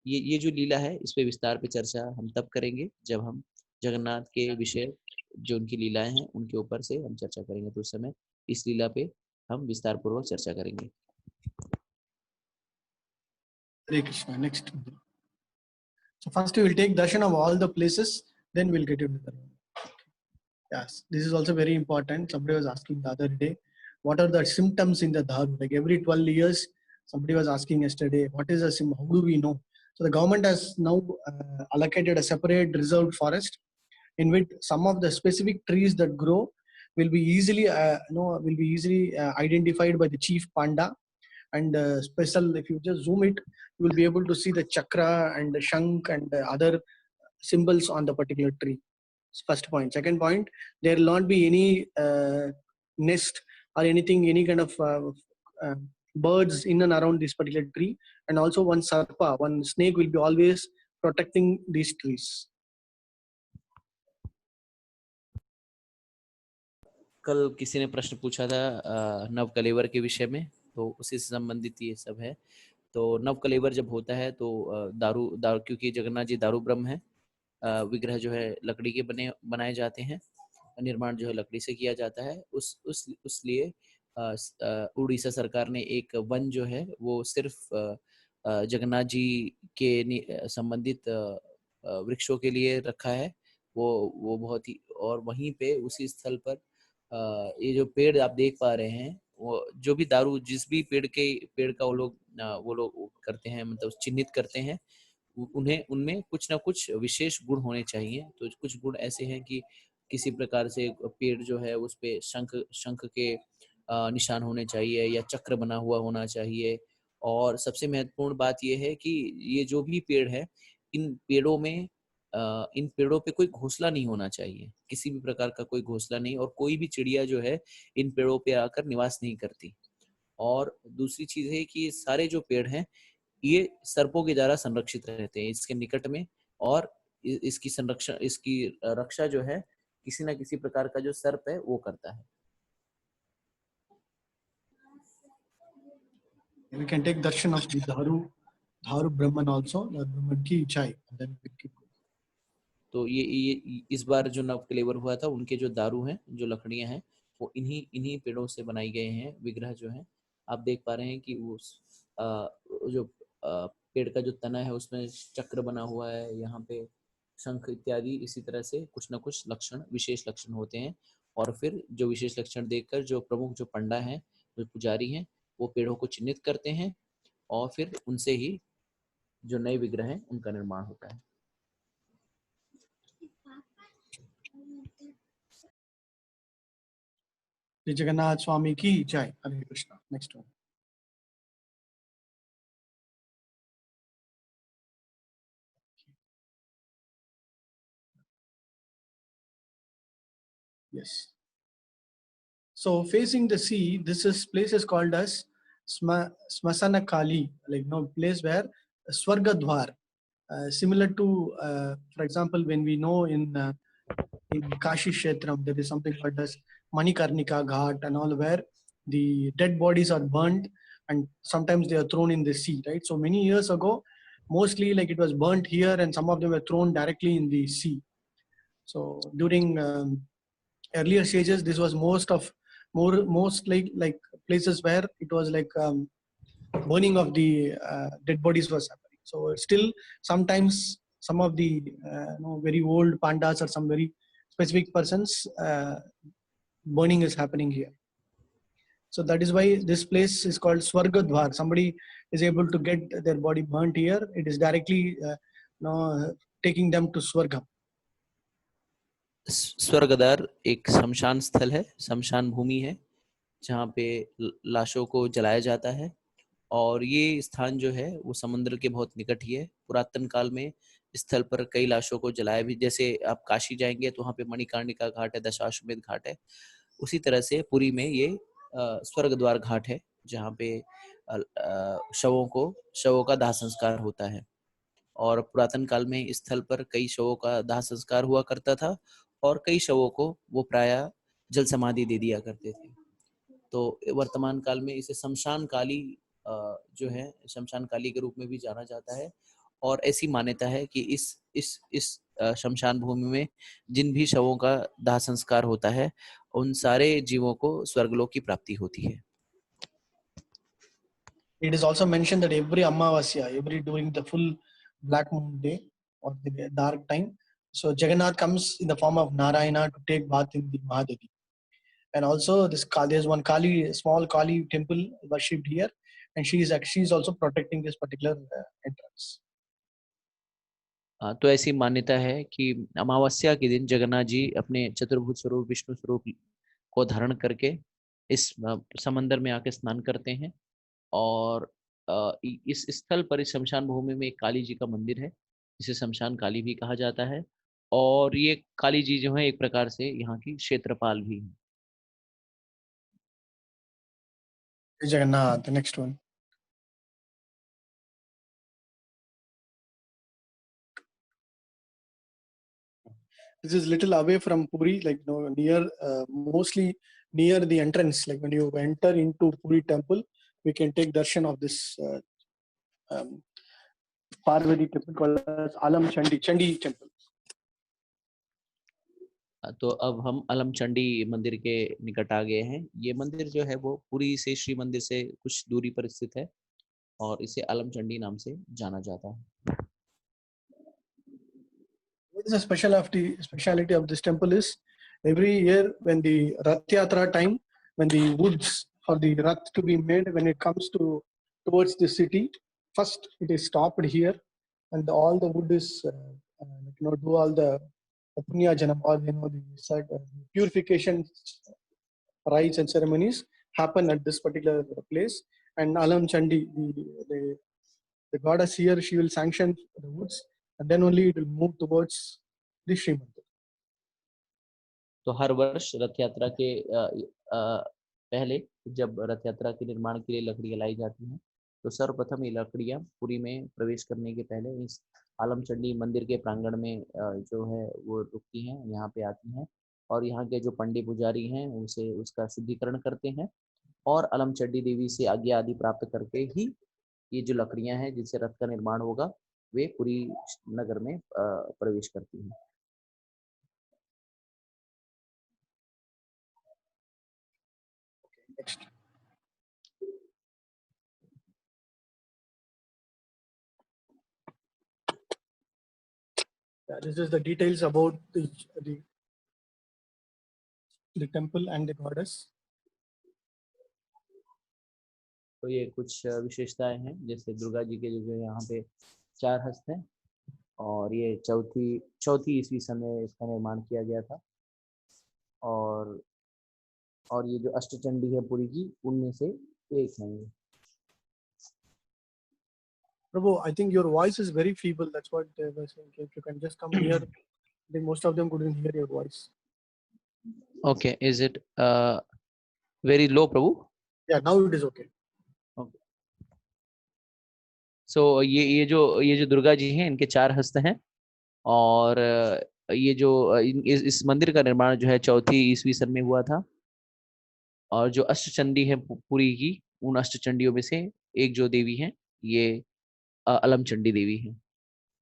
ये जो लीला है, इस पे विस्तार पे चर्चा हम तब करेंगे जब हम जगन्नाथ के विषय, जो उनकी लीलाएं हैं उनके ऊपर से हम चर्चा करेंगे। तो उस समय इस लीला पे हम विस्तार पूर्वक चर्चा करेंगे। Hare Krishna. Next. So first we will take darshan of all the places, then we'll get into the. Yes, this is also very important. Somebody was asking the other day, what are the symptoms in the dharu? Like every 12 years, somebody was asking yesterday, what is a symptom? How do we know? So the government has now allocated a separate reserved forest in which some of the specific trees that grow will be easily, identified by the chief panda. And special, if you just zoom it, you will be able to see the chakra and the shank and the other symbols on the particular tree. First point. Second point, there will not be any nest or anything, any kind of birds in and around this particular tree. And also one sarpa, one snake will be always protecting these trees. कल किसी ने प्रश्न पूछा था नव कलेवर के विषय में, तो उसी से संबंधित ये सब है। तो नव कलेवर जब होता है तो दारू क्योंकि जगन्नाथ जी दारू ब्रह्म है, विग्रह जो है लकड़ी के बनाए जाते हैं, निर्माण जो है लकड़ी से किया जाता है। उस लिए उड़ीसा सरकार ने एक वन जो है वो सिर्फ जगन्नाथ जी के संबंधित वृक्षों के लिए रखा है। वो बहुत ही, और वहीं पे उसी स्थल पर ये जो पेड़ आप देख पा रहे हैं, वो जो भी दारू जिस भी पेड़ का वो लोग करते हैं, मतलब चिन्हित करते हैं, उनमें कुछ ना कुछ विशेष गुण होने चाहिए। तो कुछ गुण ऐसे हैं कि किसी प्रकार से पेड़ जो है उस पे शंख के निशान होने चाहिए या चक्र बना हुआ होना चाहिए। और सबसे महत्वपूर्ण बात यह है कि ये जो भी पेड़ है, इन पेड़ों पे कोई घोंसला नहीं होना चाहिए, किसी भी प्रकार का कोई घोंसला नहीं, और कोई भी चिड़िया जो है इन पेड़ों पे आकर निवास नहीं करती। और दूसरी चीज है कि सारे जो पेड़ हैं ये सर्पों के द्वारा संरक्षित रहते हैं इसके निकट में, और इसकी रक्षा जो है किसी न किसी प्रकार का जो सर्प है वो करता है। We can take darshan of the Dharu Brahman also, the Brahman ki chai, and then we keep. तो ये इस बार जो नव कलेवर हुआ था, उनके जो दारू हैं, जो लकड़ियां हैं, वो इन्हीं पेड़ों से बनाई गए हैं। विग्रह जो है आप देख पा रहे हैं कि वो जो पेड़ का जो तना है उसमें चक्र बना हुआ है, यहाँ पे शंख इत्यादि, इसी तरह से कुछ ना कुछ विशेष लक्षण होते हैं। और फिर जो विशेष लक्षण देखकर जो प्रमुख जो पंडा हैं, जो पुजारी हैं, वो पेड़ों को चिन्हित करते हैं, और फिर उनसे ही जो नए विग्रह हैं उनका निर्माण होता है। Jagannath Swami ki jai. Hare Krishna. Next one. Yes. So facing the sea, place is called as Smasana Kali, like place where Swarga Dwar, similar to, for example, when we know in Kashi Kshetram, there is something called as Manikarnika Ghat and all, where the dead bodies are burnt and sometimes they are thrown in the sea, right? So many years ago, mostly like it was burnt here and some of them were thrown directly in the sea. So during earlier stages, this was most like places where it was like burning of the dead bodies was happening. So still sometimes some of the very old pandas or some very specific persons burning is happening here. So that is why this place is called Swarga Dwar. Somebody is able to get their body burnt here. It is directly taking them to Swarga. स्वर्गद्वार एक शमशान स्थल है, शमशान भूमि है, जहाँ पे लाशों को जलाया जाता है और ये स्थान जो है वो समुद्र के बहुत निकट ही है। पुरातन काल में स्थल पर कई लाशों को जलाया भी, जैसे आप काशी जाएंगे तो वहाँ पे मणिकर्णिका घाट है, दशाश्वमेध घाट है, उसी तरह से पुरी में ये स्वर्ग द्वार घाट है, जहाँ पे शवों का दाह संस्कार होता है। और पुरातन काल में इस स्थल पर कई शवों का दाह संस्कार हुआ करता था और कई शवों को वो प्रायः जल समाधि दे दिया करते थे। तो वर्तमान काल में इसे शमशान काली जो है शमशान काली के रूप में भी जाना जाता है। और ऐसी मान्यता है कि इस शमशान भूमि में जिन भी शवों का दाह संस्कार होता है उन सारे जीवों को स्वर्गलोक की प्राप्ति होती है। It is also mentioned that every Amavasya, every during the full black moon day or the dark time, so Jagannath comes in the form of Narayana to take bath in the Mahadevi. And also there's one Kali, small Kali temple worshipped here, and she is also protecting this particular entrance. तो ऐसी मान्यता है कि अमावस्या के दिन जगन्नाथ जी अपने चतुर्भुज स्वरूप विष्णु स्वरूप को धारण करके इस समंदर में आके स्नान करते हैं। और इस स्थल पर, इस शमशान भूमि में एक काली जी का मंदिर है, जिसे शमशान काली भी कहा जाता है। और ये काली जी जो है एक प्रकार से यहाँ की क्षेत्रपाल भी है। Jagannath, the next one. This is little away from Puri, like near, mostly near the entrance. Like when you enter into Puri temple, we can take darshan of this Parvati temple called as Alam Chandi temple. तो अब हम अलम चंडी मंदिर के निकट आ गए हैं। ये मंदिर जो है वो पुरी से श्री मंदिर से कुछ दूरी पर स्थित है और इसे अलम चंडी नाम से जाना जाता है। What is the speciality of this temple is every year when the Rath Yatra time, when the woods for the Rath to be made, when it comes towards the city, first it is stopped here, and all the wood is do all the punya janam, or the purification rites and ceremonies happen at this particular place. And Alam Chandi, the goddess here, she will sanction the woods, and then only it will move towards the Sri Mandir. तो हर वर्ष रथ यात्रा के पहले, जब रथ यात्रा के निर्माण के लिए लकड़ियां लाई जाती हैं, तो सर्वप्रथम ये लकड़ियां पुरी में प्रवेश करने के पहले इस आलमचंडी मंदिर के प्रांगण में जो है वो रुकती हैं, यहाँ पे आती हैं। और यहाँ के जो पंडित पुजारी हैं उसे उसका शुद्धिकरण करते हैं और अलमचंडी देवी से आज्ञा आदि प्राप्त करके ही ये जो लकड़ियां हैं जिनसे रथ का निर्माण होगा वे पुरी नगर में प्रवेश करती हैं। Next. Yeah, this is the details about the temple and the goddess. तो ये कुछ विशेषताएं हैं, जैसे दुर्गा जी के जो यहाँ पे 4 हस्त हैं और ये चौथी ईस्वी सन में इसका निर्माण किया गया था। और ये जो अष्टचंडी है पुरी की, उनमें से एक है ये। Prabhu, I think your voice is very feeble. That's what they were saying. If you can just come near, I think most of them couldn't hear your voice. Okay, is it very low, Prabhu? Yeah, now it is okay. Okay. So ये जो दुर्गा जी हैं, इनके 4 हस्त हैं। और ये जो इस मंदिर का निर्माण जो है 4वीं ईस्वी सन में हुआ था। और जो अष्टचंडी है पुरी की, उन अष्टचंडियों में से एक जो देवी है ये अलमचंडी देवी है।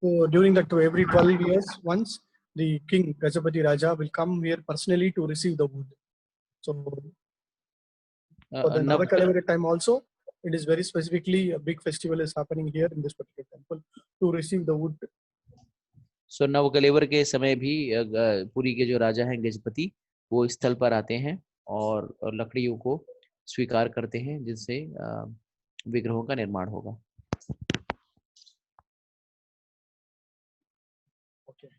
So during that, every 12 years once, the king Gajapati Raja will come here personally to receive the wood. So for the Navakalevara time also, it is very specifically a big festival is happening here in this particular temple to receive the wood. सो नवकलेवर के समय भी पुरी के जो राजा हैं गजपति, वो स्थल पर आते हैं और लकड़ियों को स्वीकार करते हैं जिनसे विग्रहों का निर्माण होगा। Okay.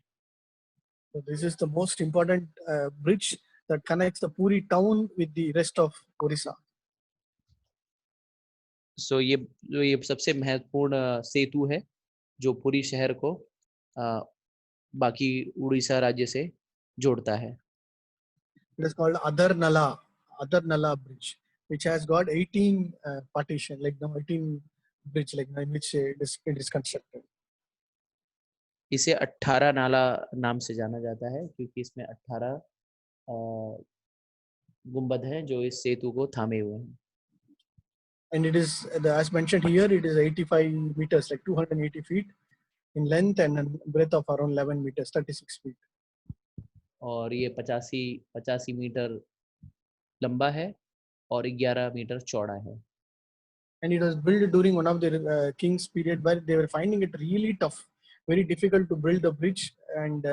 So this is the most important bridge that connects the Puri town with the rest of Orissa. सो ये सबसे महत्वपूर्ण सेतु है जो पुरी शहर को बाकी उड़ीसा राज्य से जोड़ता है। It is called Adarnala Bridge, which has got 18 partition, like the 18 bridge, like in which it is constructed. इसे 18 नाला नाम से जाना जाता है क्योंकि इसमें 18 गुंबद हैं जो इस सेतु को थामे हुए हैं। And it is, as mentioned here, it is 85 meters, like 280 feet in length and a breadth of around 11 meters, 36 feet. और ये 85 मीटर लंबा है और 11 मीटर चौड़ा है। And it was built during one of the king's period where they were finding it really tough, very difficult to build a bridge. And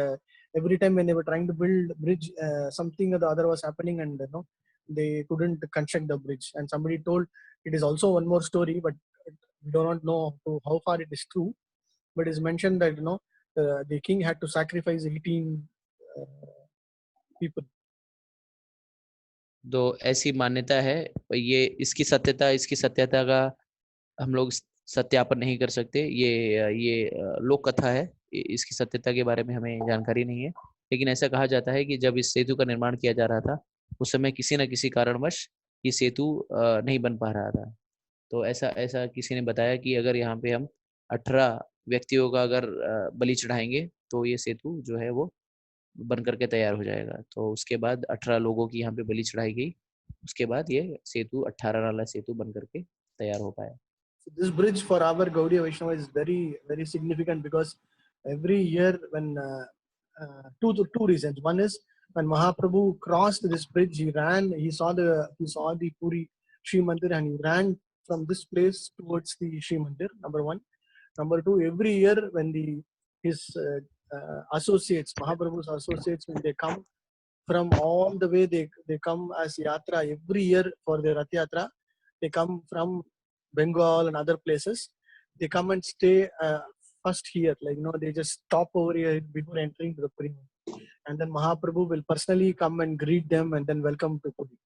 every time when they were trying to build bridge, something or the other was happening, and they couldn't construct the bridge. And somebody told it is also one more story, but we do not know how far it is true. But it's mentioned that the king had to sacrifice 18 people. तो ऐसी मान्यता है, ये इसकी सत्यता का हम लोग सत्यापन नहीं कर सकते। ये लोक कथा है, इसकी सत्यता के बारे में हमें जानकारी नहीं है। लेकिन ऐसा कहा जाता है कि जब इस सेतु का निर्माण किया जा रहा था उस समय किसी न किसी कारणवश ये सेतु नहीं बन पा रहा था। तो ऐसा किसी ने बताया कि अगर यहाँ पे हम 18 व्यक्तियों का अगर बलि चढ़ाएंगे तो ये सेतु जो है वो बन करके तैयार हो जाएगा। तो उसके बाद 18 लोगों की यहाँ पे बलि चढ़ाई गई, उसके बाद ये सेतु 18 नाला सेतु बन करके तैयार हो पाया। So this bridge for our Gaudiya Vaishnava is very, very significant because every year when two reasons. One is when Mahaprabhu crossed this bridge, he ran. He saw the Puri Shri Mandir, and he ran from this place towards the Shri Mandir. Number one. Number two. Every year when his associates, Mahaprabhu's associates, when they come from all the way, they come as yatra every year for their Rath Yatra. They come from Bengal and other places. They come and stay first here, like they just stop over here before entering to the Puri, and then Mahaprabhu will personally come and greet them and then welcome to Puri.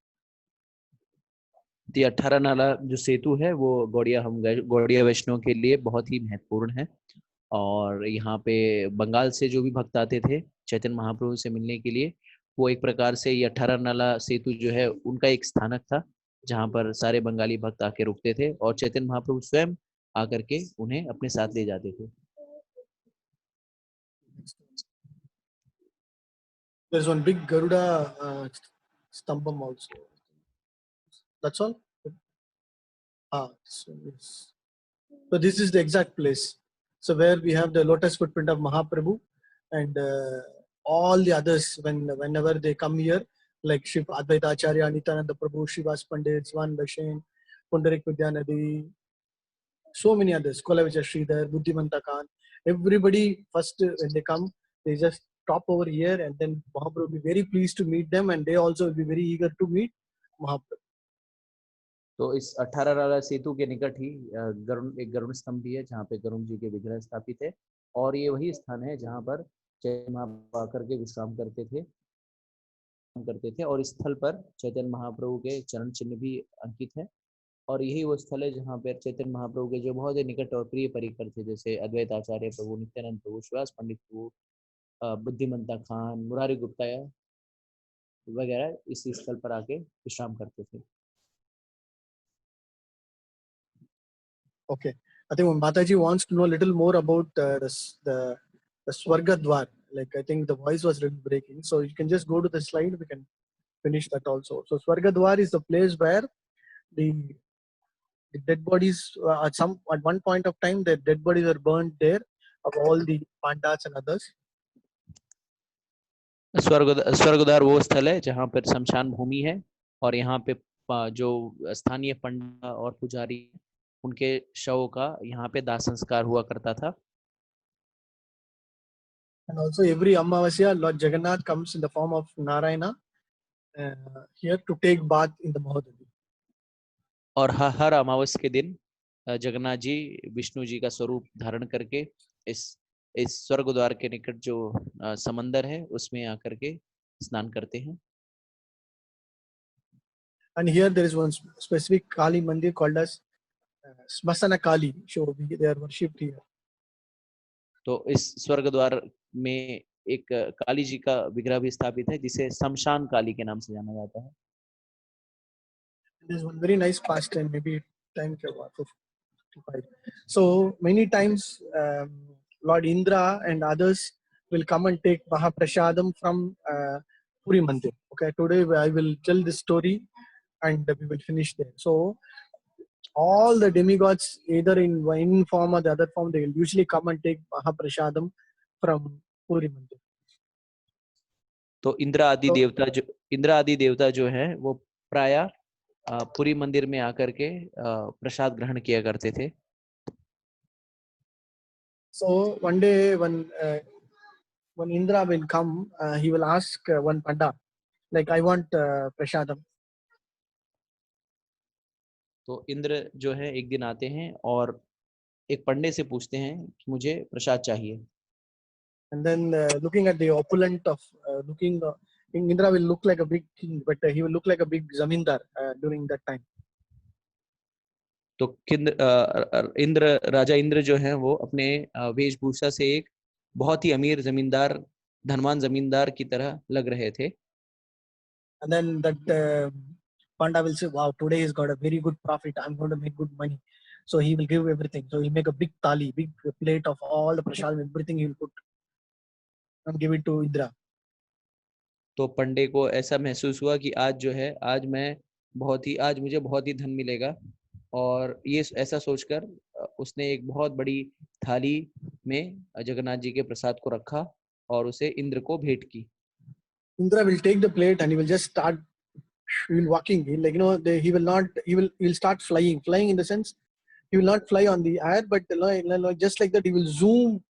ये 18 नाला जो सेतु है वो गौड़िया वैष्णव के लिए बहुत ही महत्वपूर्ण है। और यहाँ पे बंगाल से जो भी भक्त आते थे चैतन्य महाप्रभु से मिलने के लिए, वो एक प्रकार से ये 18 नाला सेतु जो है उनका एक स्थानक था जहाँ पर सारे बंगाली भक्त आके रुकते थे और चैतन्य महाप्रभु स्वयं आकर के उन्हें अपने साथ ले जाते थे। There's one big Garuda stambam also. That's all. So this is the exact place. So where we have the lotus footprint of Mahaprabhu, and all the others whenever they come here, like Shiv Advaita Acharya, Nityananda Prabhu, Shivas Pandit, Swan Bashen, Pundarik Vidyanadi, so many others, Kolavicha Sridhar, Buddhimanta Khan, everybody first when they come, they just stop over here, and then Mahaprabhu will be very pleased to meet them, and they also will be very eager to meet Mahaprabhu. तो इस 18 नाला सेतु के निकट ही एक गरुड़ स्तंभ भी है जहाँ पे गरुड़ जी के विग्रह स्थापित है, और ये वही स्थान है जहाँ पर चैतन्य महाप्रभु आकर के विश्राम करते थे और इस स्थल पर चैतन्य महाप्रभु के चरण चिन्ह भी अंकित है। और यही वो स्थल है जहाँ पर चैतन्य महाप्रभु के जो बहुत ही निकट और प्रिय परिकर थे, जैसे अद्वैत आचार्य प्रभु, नित्यानंद प्रभु, श्रीवास पंडित प्रभु, बुद्धिमंता खान, मुरारी गुप्ता वगैरह इस स्थल पर आके विश्राम करते थे। Okay, I think Mataji wants to know a little more about the Swarga Dwar. Like I think the voice was really breaking, so you can just go to the slide. We can finish that also. So Swarga Dwar is the place where the dead bodies at one point of time the dead bodies were burned there of all the Pandavas and others. स्वर्गद्वार वो स्थल है जहाँ पर शमशान भूमि है और यहाँ पे जो स्थानीय पंडित और पुजारी उनके शव का यहाँ पे दाह संस्कार हुआ करता था। And also every Amavasya, Lord Jagannath comes in the form of Narayana here to take bath in the Mahadavi. और हर अमावस्या के दिन जगन्नाथ जी विष्णु जी का स्वरूप धारण करके इस स्वर्गद्वार के निकट जो समंदर है उसमें आकर के स्नान करते हैं। And here there is one specific Kali Mandir called as Smasana Kali, so they are worshipped here. तो इस स्वर्ग द्वार में एक काली जी का विग्रह भी स्थापित है जिसे शमशान काली के नाम से जाना जाता है। There's one very nice pastime, maybe time for 55. So many times Lord Indra and others will come and take Mahaprasadam from Puri Mandir. Okay, today I will tell this story and we will finish there. So all the demigods, either in one form or the other form, they will usually come and take Mahaprasadam from Puri Mandir. तो इंद्र आदि देवता जो हैं वो प्रायः पुरी मंदिर में आकर के प्रसाद ग्रहण किया करते थे। So one day when Indra will come, he will ask one Panda, like, I want prasadam. तो इंद्र जो है एक दिन आते हैं और एक पंडे से पूछते हैं कि मुझे प्रसाद चाहिए। And then looking at the opulent of Indra will look like a big king, but he will look like a big zamindar during that time. तो राजा इंद्र जो है वो अपने वेशभूषा से एक बहुत ही अमीर जमींदार, धनवान जमींदार की तरह लग रहे थे। And then that Panda will say, wow, today he's got a very good profit, I'm going to make good money. So he will give everything. So he'll make a big thali, big plate of all the prasad, everything he will put and give it to Indra. तो पंडे को ऐसा महसूस हुआ कि आज जो है आज मुझे बहुत ही धन मिलेगा, और ये ऐसा सोचकर उसने एक बहुत बड़ी थाली में जगन्नाथ जी के प्रसाद को रखा और उसे इंद्र को भेंट की। Indra will take the plate and he will just start. He will walking. He will start flying. Flying in the sense, he will not fly on the air, but just like that, he will zoom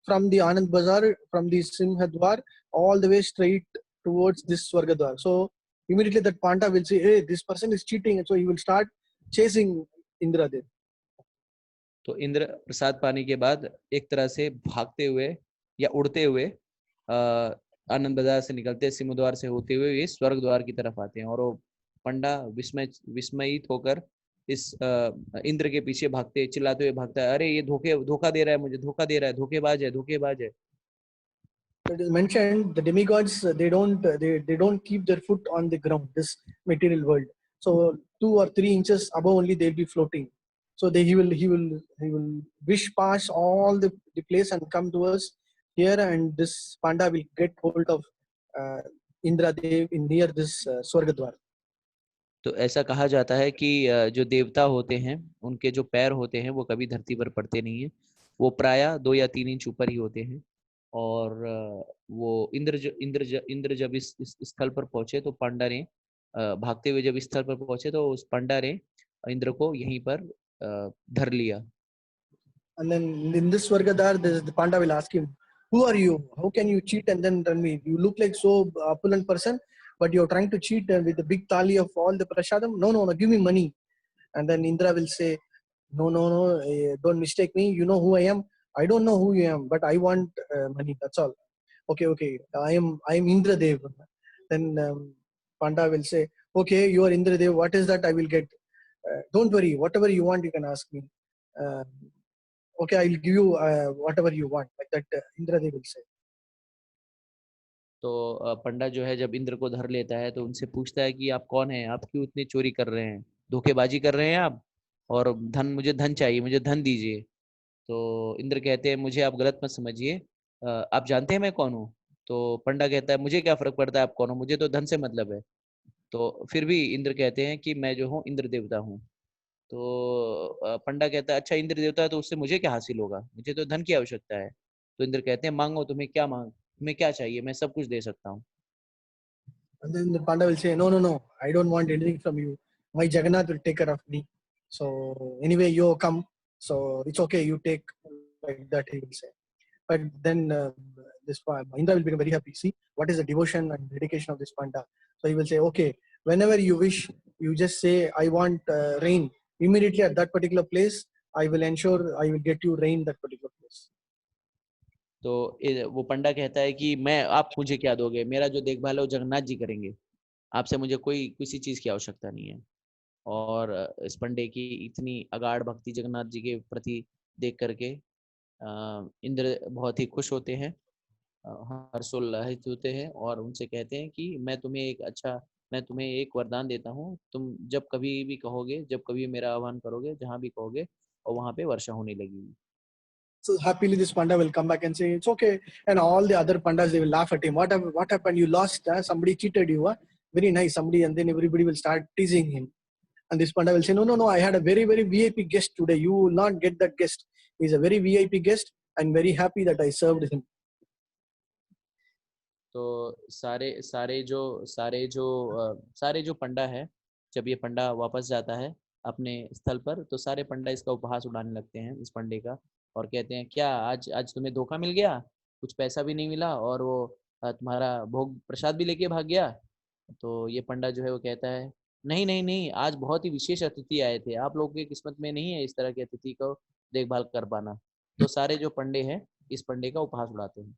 from the Anand Bazar, from the Simhadwar, all the way straight towards this Swargadwar. So immediately that Panda will say, hey, this person is cheating. And so he will start chasing Indra there. तो इंद्र प्रसाद पाने के बाद एक तरह से भागते हुए या उड़ते हुए आनंद बाजार से निकलते, सिंहद्वार से होते हुए ये स्वर्ग द्वार की तरफ आते हैं, और वो पंडा विस्मयित होकर इस इंद्र के पीछे भागते, चिल्लाते हुए भागता है, अरे ये धोखा दे रहा है मुझे, धोखा दे रहा है, धोखेबाज है। It is mentioned the demigods they don't keep their foot on the ground, this material world. So 2 or 3 inches above only they'll be floating. So he will wish past all the place and come to us here, and this Panda will get hold of Indra Dev in near this Swargadwar. तो ऐसा कहा जाता है कि जो देवता होते हैं उनके जो पैर होते हैं वो कभी धरती पर पड़ते नहीं है, वो प्रायः 2 या 3 इंच ऊपर ही होते हैं। और वो इंद्र जब इस स्थल पर पहुंचे तो पांडा ने भागते हुए जब इस स्थल पर पहुंचे तो उस पांडा ने इंद्र को यहीं पर धर लिया। And then in this Swargadwar, the Panda will ask him, who are you? How can you cheat and then tell me? You look like so opulent person, but you're trying to cheat with the big thali of all the prasadam. No, give me money. And then Indra will say, no, don't mistake me. You know who I am? I don't know who you am, but I want money. That's all. Okay. I am Indra Dev. Then Panda will say, okay, you are Indra Dev. What is that I will get? Don't worry. Whatever you want, you can ask me. Okay, I will give you whatever you want. Like that, Indra Dev will say. तो पंडा जो है जब इंद्र को धर लेता है तो उनसे पूछता है कि आप कौन हैं, आप क्यों इतनी चोरी कर रहे हैं, धोखेबाजी कर रहे हैं आप, और मुझे धन चाहिए, मुझे धन दीजिए। तो इंद्र कहते हैं मुझे आप गलत मत समझिए, आप जानते हैं मैं कौन हूँ? तो पंडा कहता है मुझे क्या फर्क पड़ता है आप कौन हो, मुझे तो धन से मतलब है। तो फिर भी इंद्र कहते हैं कि मैं जो हूँ इंद्र देवता हूँ। तो पंडा कहता है अच्छा इंद्र देवता है तो उससे मुझे क्या हासिल होगा, मुझे तो धन की आवश्यकता है। तो इंद्र कहते हैं मांगो, तुम्हें क्या चाहिए, मैं सब कुछ दे सकता हूँ। And then the Panda will say, no, I don't want anything from you. My Jagannath will take care of me. So anyway, you come. So it's okay, you take, like that he will say. But then this Indra will become very happy. See what is the devotion and dedication of this Panda. So he will say, okay, whenever you wish, you just say, I want rain. Immediately at that particular place, I will ensure I will get you rain that particular place. तो वो पंडा कहता है कि आप मुझे क्या दोगे, मेरा जो देखभाल है वो जगन्नाथ जी करेंगे, आपसे मुझे कोई किसी चीज की आवश्यकता नहीं है। और इस पंडे की इतनी अगाध भक्ति जगन्नाथ जी के प्रति देख करके इंद्र बहुत ही खुश होते हैं, हर्षोल्लासित होते हैं और उनसे कहते हैं कि मैं तुम्हें एक वरदान देता हूँ, तुम जब कभी भी कहोगे, जब कभी मेरा आह्वान करोगे, जहाँ भी कहोगे, और वहाँ पे वर्षा होने लगेगी। So happily this panda will come back and say, it's okay. And all the other pandas, they will laugh at him. What happened? You lost, huh? Somebody cheated you. Huh? Very nice, somebody. And then everybody will start teasing him. And this panda will say, no, I had a very, very VIP guest today. You will not get that guest. He's a very VIP guest. I'm very happy that I served him. तो सारे जो पंडा है, जब ये पंडा वापस जाता है अपने स्थल पर, तो सारे पंडा इसका उपहास उड़ाने लगते हैं इस पंडे का, और कहते हैं क्या आज आज तुम्हें धोखा मिल गया, कुछ पैसा भी नहीं मिला, और वो तुम्हारा भोग प्रसाद भी लेके भाग गया। तो ये पंडा जो है वो कहता है, नहीं नहीं नहीं, आज बहुत ही विशेष अतिथि आए थे, आप लोगों की किस्मत में नहीं है इस तरह के अतिथि को देखभाल कर पाना। तो सारे जो पंडे हैं इस पंडे का उपहास उड़ाते हैं।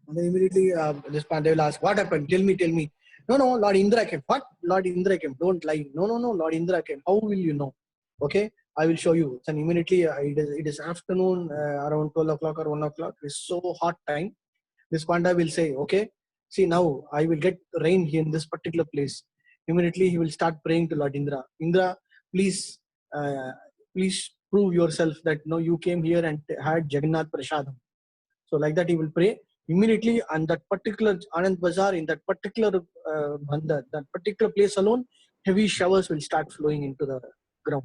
And then immediately this panda will ask, what happened? Tell me. No, Lord Indra came. What? Lord Indra came. Don't lie. No, Lord Indra came. How will you know? Okay, I will show you. And immediately it is afternoon, around 12 o'clock or 1 o'clock. It's so hot time. This panda will say, okay, see now I will get rain here in this particular place. Immediately he will start praying to Lord Indra. Indra, please, please prove yourself that no, you came here and had Jagannath Prasadam. So like that he will pray. Immediately on that particular Anand Bazaar, in that particular bandar, that particular place alone, heavy showers will start flowing into the ground.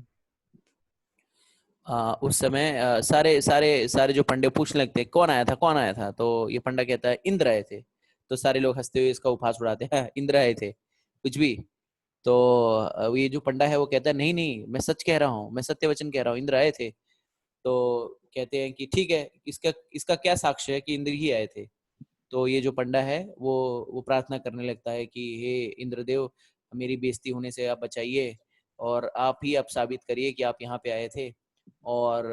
उस समय सारे सारे सारे जो पंडे पूछने लगते हैं कौन आया था, तो ये पंडा कहता है इंद्र आए थे। तो सारे लोग हंसते हुए इसका उपहास उड़ाते हैं, इंद्र आए थे कुछ भी। तो ये जो पंडा है वो कहता है नहीं नहीं, मैं सच कह रहा हूँ, मैं सत्य वचन कह रहा हूँ, इंद्र आए थे। तो कहते हैं कि ठीक है, इसका क्या साक्ष्य है कि इंद्र ही आए थे। तो ये जो पंडा है वो प्रार्थना करने लगता है कि हे इंद्रदेव, मेरी बेइज्जती होने से आप बचाइए, और आप ही अब साबित करिए कि आप यहाँ पे आए थे। और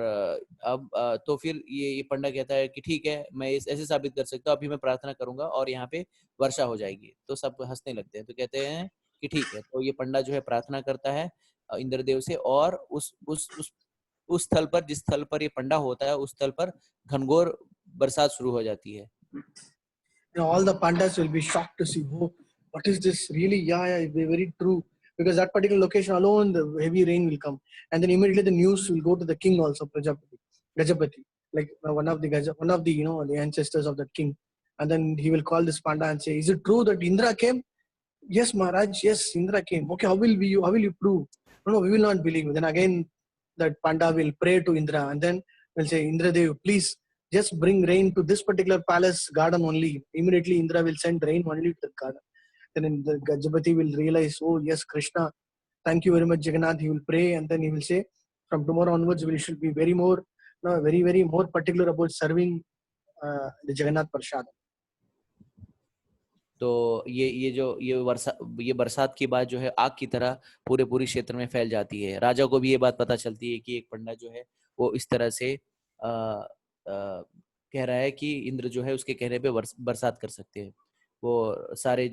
अब तो फिर ये पंडा कहता है कि ठीक है, मैं ऐसे साबित कर सकता हूँ, अभी मैं प्रार्थना करूंगा और यहाँ पे वर्षा हो जाएगी। तो सब हंसने लगते हैं, तो कहते हैं कि ठीक है। तो ये पंडा जो है प्रार्थना करता है इंद्रदेव से, और उस स्थल पर, जिस स्थल पर ये पंडा होता है, उस स्थल पर घनघोर बरसात शुरू हो जाती है। All the pandas will be shocked to see, oh, what is this really? Yeah, very true. Because that particular location alone, the heavy rain will come, and then immediately the news will go to the king also, Gajapati, like one of the the ancestors of that king, and then he will call this panda and say, "Is it true that Indra came?" Yes, Maharaj. Yes, Indra came. Okay, how will you prove? No, we will not believe. Then again, that panda will pray to Indra, and then will say, Indra Dev, please just bring rain to this particular palace garden only. Immediately, Indra will send rain only to the garden. Then the Gajapati will realize, oh yes, Krishna, thank you very much, Jagannath. He will pray, and then he will say, from tomorrow onwards, we should be very more particular about serving the Jagannath Prasad. तो ये बरसात की बात जो है आग की तरह पूरे क्षेत्र में फैल जाती है। राजा को भी ये बात पता चलती है कि एक पंडा जो है वो इस तरह से कह रहा है कि इंद्र जो है उसके कहने पे बरसात कर सकते हैं। वो सारे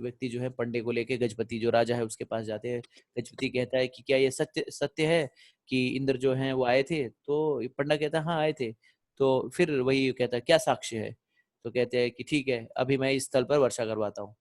व्यक्ति जो है पंडे को लेके गजपति जो राजा है उसके पास जाते हैं। गजपति कहता है कि क्या ये सत्य है कि इंद्र जो है वो आए थे? तो पंडा कहता है हाँ आए थे। तो फिर वही कहता है क्या साक्ष्य है? तो कहते हैं कि ठीक है, अभी मैं इस स्थल पर वर्षा करवाता हूँ।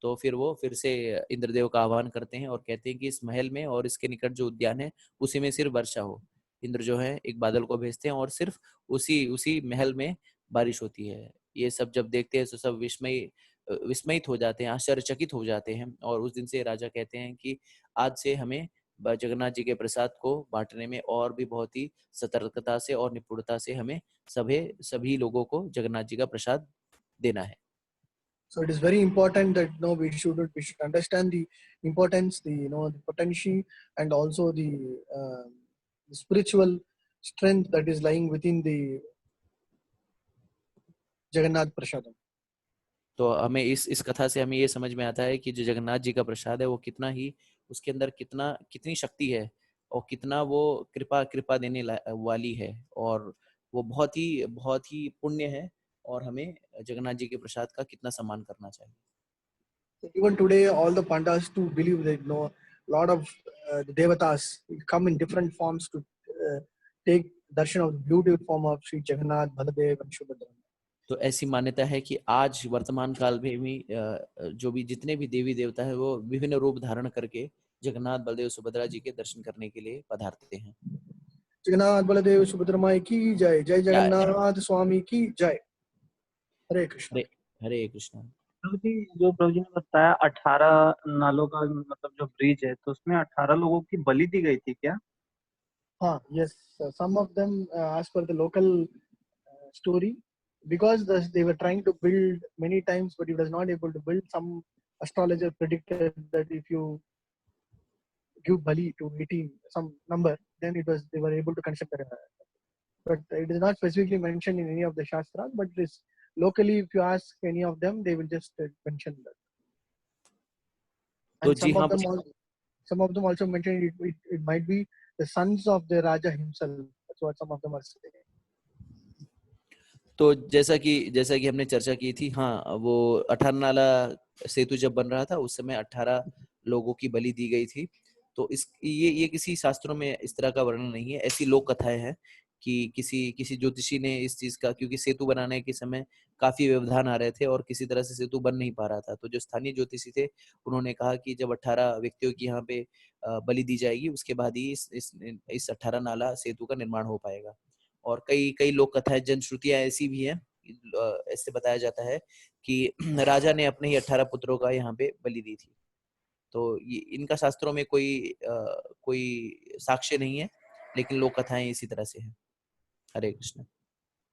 तो फिर वो फिर से इंद्रदेव का आह्वान करते हैं और कहते हैं कि इस महल में और इसके निकट जो उद्यान है उसी में सिर्फ वर्षा हो। इंद्र जो है एक बादल को भेजते हैं और सिर्फ उसी महल में बारिश होती है। ये सब जब देखते हैं तो सब विस्मयित हो जाते हैं, आश्चर्यचकित हो जाते हैं। और उस दिन से राजा कहते हैं कि आज से हमें जगन्नाथ जी के प्रसाद को बांटने में और भी बहुत ही सतर्कता से और निपुणता से हमें सभी लोगों को जगन्नाथ जी का प्रसाद देना है। So it is very important that we should understand the importance, the potential, and also the spiritual strength that is lying within the Jagannath Prasadam. तो हमें इस कथा से हमें ये समझ में आता है कि जो जगन्नाथ जी का प्रसाद है वो कितना ही उसके अंदर कितनी शक्ति है और कितना वो कृपा देने वाली है, और वो बहुत ही पुण्य है, और हमें जगन्नाथ जी के प्रसाद का कितना सम्मान करना चाहिए। Even today, all the pandas to believe that lot of the devatas come in different forms to take darshan of the beautiful form of Sri Jagannath, Baladev and Subhadra. तो ऐसी मान्यता है कि आज वर्तमान काल में भी जो भी जितने भी देवी देवता है वो विभिन्न रूप धारण करके जगन्नाथ बलदेव सुभद्रा जी के दर्शन करने के लिए पधारते हैं। जगन्नाथ बलदेव सुभद्रा माई की जय, जय जगन्नाथ स्वामी की जय। हरे कृष्ण। हरे कृष्ण। प्रभु जी, जो प्रभु जी ने बताया 18 नालों का मतलब जो ब्रिज है, तो उसमें 18 लोगों की बलि दी गई थी क्या? हाँ, yes, some of them as per the local story, because they were trying to build many times but he was not able to build. Some astrologer predicted that if you give bali to 18 some number, then they were able to construct the, but it is not specifically mentioned in any of the shastras, but it is locally, if you ask any of them, they will just mention that. And some of them also mentioned it might be the sons of the Raja himself. That's what some of them are saying. तो जैसा कि हमने चर्चा की थी, हाँ, वो 18 नाला सेतु जब बन रहा था उस समय 18 लोगों की बलि दी गई थी। तो ये किसी शास्त्रों में इस तरह का वर्णन नहीं है। ऐसी लोक कथाएं हैं कि किसी ज्योतिषी ने इस चीज का, क्योंकि सेतु बनाने के समय काफी व्यवधान आ रहे थे और किसी तरह से सेतु बन नहीं पा रहा था, तो जो स्थानीय ज्योतिषी थे उन्होंने कहा कि जब 18 व्यक्तियों की यहाँ पे बलि दी जाएगी उसके बाद ही इस 18 नाला सेतु का निर्माण हो पाएगा। और कई लोक कथाएं, जनश्रुतियां ऐसी भी हैं, ऐसे बताया जाता है कि राजा ने अपने ही 18 पुत्रों का यहाँ पे बलि दी थी। तो ये इनका शास्त्रों में कोई साक्ष्य नहीं है, लेकिन लोक कथाएं इसी तरह से हैं। हरे Krishna.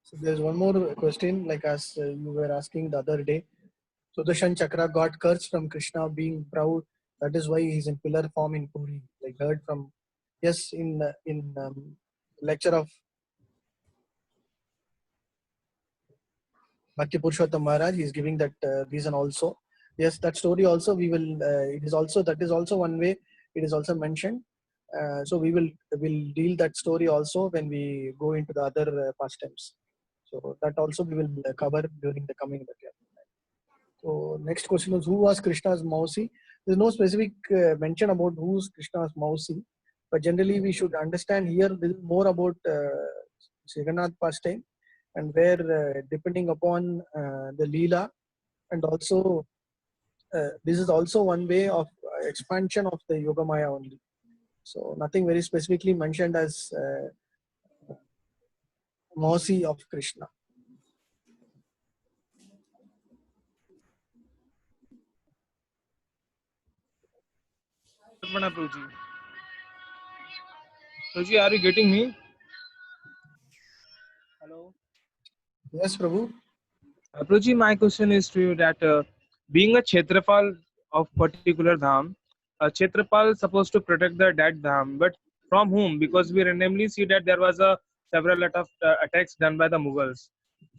So there's one more question, like as you were asking the other day. Sudarshan Chakra got cursed from Krishna being proud. That is why he's in pillar form in Puri. Like heard from, yes, in lecture of Bhakti Purushottam Maharaj, he is giving that reason also. Yes, that story also we will. That is also one way. It is also mentioned. So we'll deal that story also when we go into the other pastimes. So that also we will cover during the coming lecture. So next question is, who was Krishna's Mausi? There is no specific mention about who's Krishna's Mausi, but generally we should understand here this is more about Jagannath pastime, and where depending upon the Leela, and also this is also one way of expansion of the Yogamaya only. So nothing very specifically mentioned as Mausi of Krishna. Prabhuji, are you getting me? Hello. Yes, Prabhu. Prabhuji, my question is to you that being a Kshetrapal of particular dham, a Kshetrapal is supposed to protect that dham, but from whom? Because we randomly see that there was several lot of attacks done by the Mughals.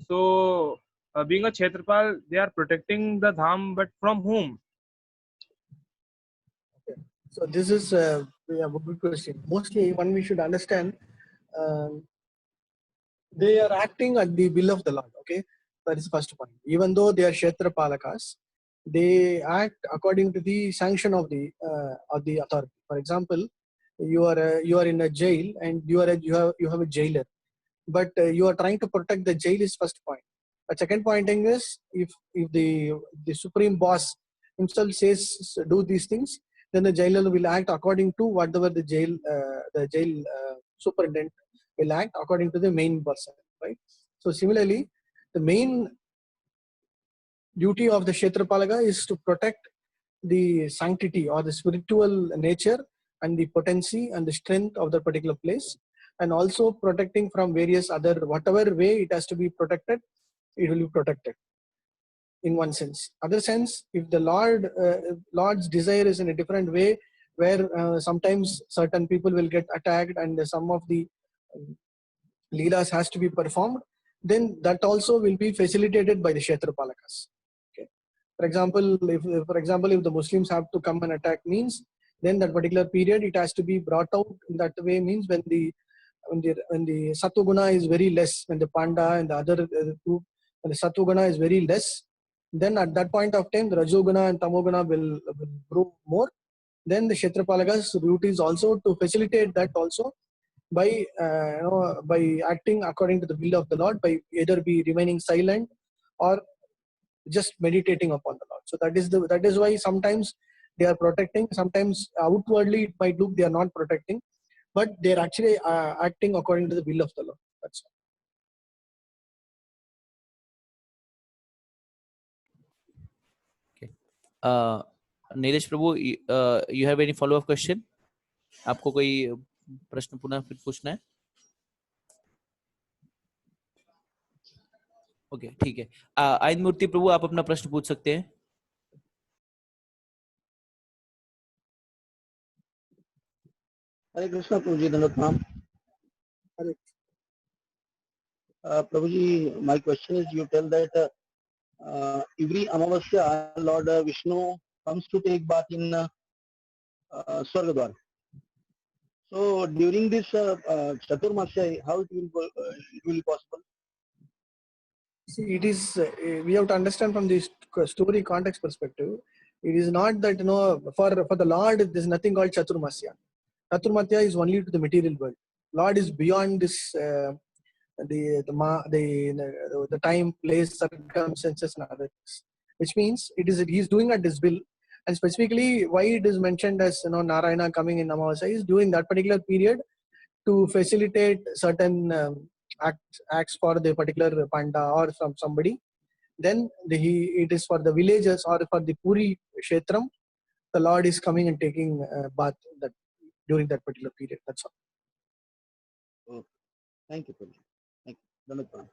So being a Kshetrapal, they are protecting the dham, but from whom? Okay. So this is a good question. Mostly one we should understand, they are acting at the will of the Lord. Okay, that is the first point. Even though they are Kshetrapalakas, they act according to the sanction of the authority. For example, you are in a jail and you have a jailer, but you are trying to protect the jail is first point. But second point thing is, if the supreme boss himself says do these things, then the jailer will act according to whatever the jail superintendent will act according to the main person, right? So similarly, the main duty of the Kshetrapalaka is to protect the sanctity or the spiritual nature and the potency and the strength of the particular place, and also protecting from various other, whatever way it has to be protected, it will be protected in one sense. Other sense, if the Lord's desire is in a different way, where sometimes certain people will get attacked and some of the Leelas has to be performed, then that also will be facilitated by the Kshetrapalakas. Okay. For example, if the Muslims have to come and attack means, then that particular period it has to be brought out in that way, means when the Sattva-guna is very less, when the Panda and the other group, when the Sattva-guna is very less, then at that point of time the Rajoguna and Tamoguna will grow more. then the Kshetrapalaka's duty is also to facilitate that also by by acting according to the will of the Lord, by either be remaining silent or just meditating upon the Lord. So that is why sometimes they are protecting, sometimes outwardly it might look they are not protecting, but they are actually acting according to the will of the Lord. That's all. Nilesh Prabhu, you have any follow up question? आपको कोई प्रश्न पुनः फिर पूछना है? Okay, ठीक है। Ion मूर्ति प्रभु, आप अपना प्रश्न पूछ सकते हैं। हरे कृष्णा प्रभु जी, धन्यवाद प्रणाम। Hare. Prabhu ji, my question is, you tell that every Amavasya Lord Vishnu comes to take bath in Swargadwar. So during this Chaturmasya, how it will be possible? See, it is we have to understand from this story context perspective. It is not that for the Lord there is nothing called Chaturmasya. Chaturmasya is only to the material world. Lord is beyond this the time, place, circumstances, and other things. Which means he is doing at his will, and specifically why it is mentioned as Narayana coming in Amavasya is during that particular period to facilitate certain acts for the particular panda or from somebody. Then it is for the villagers or for the Puri Kshetram, the Lord is coming and taking bath during that particular period. That's all. Okay. Thank you, Prabhu. Thank you. Dhanyavad.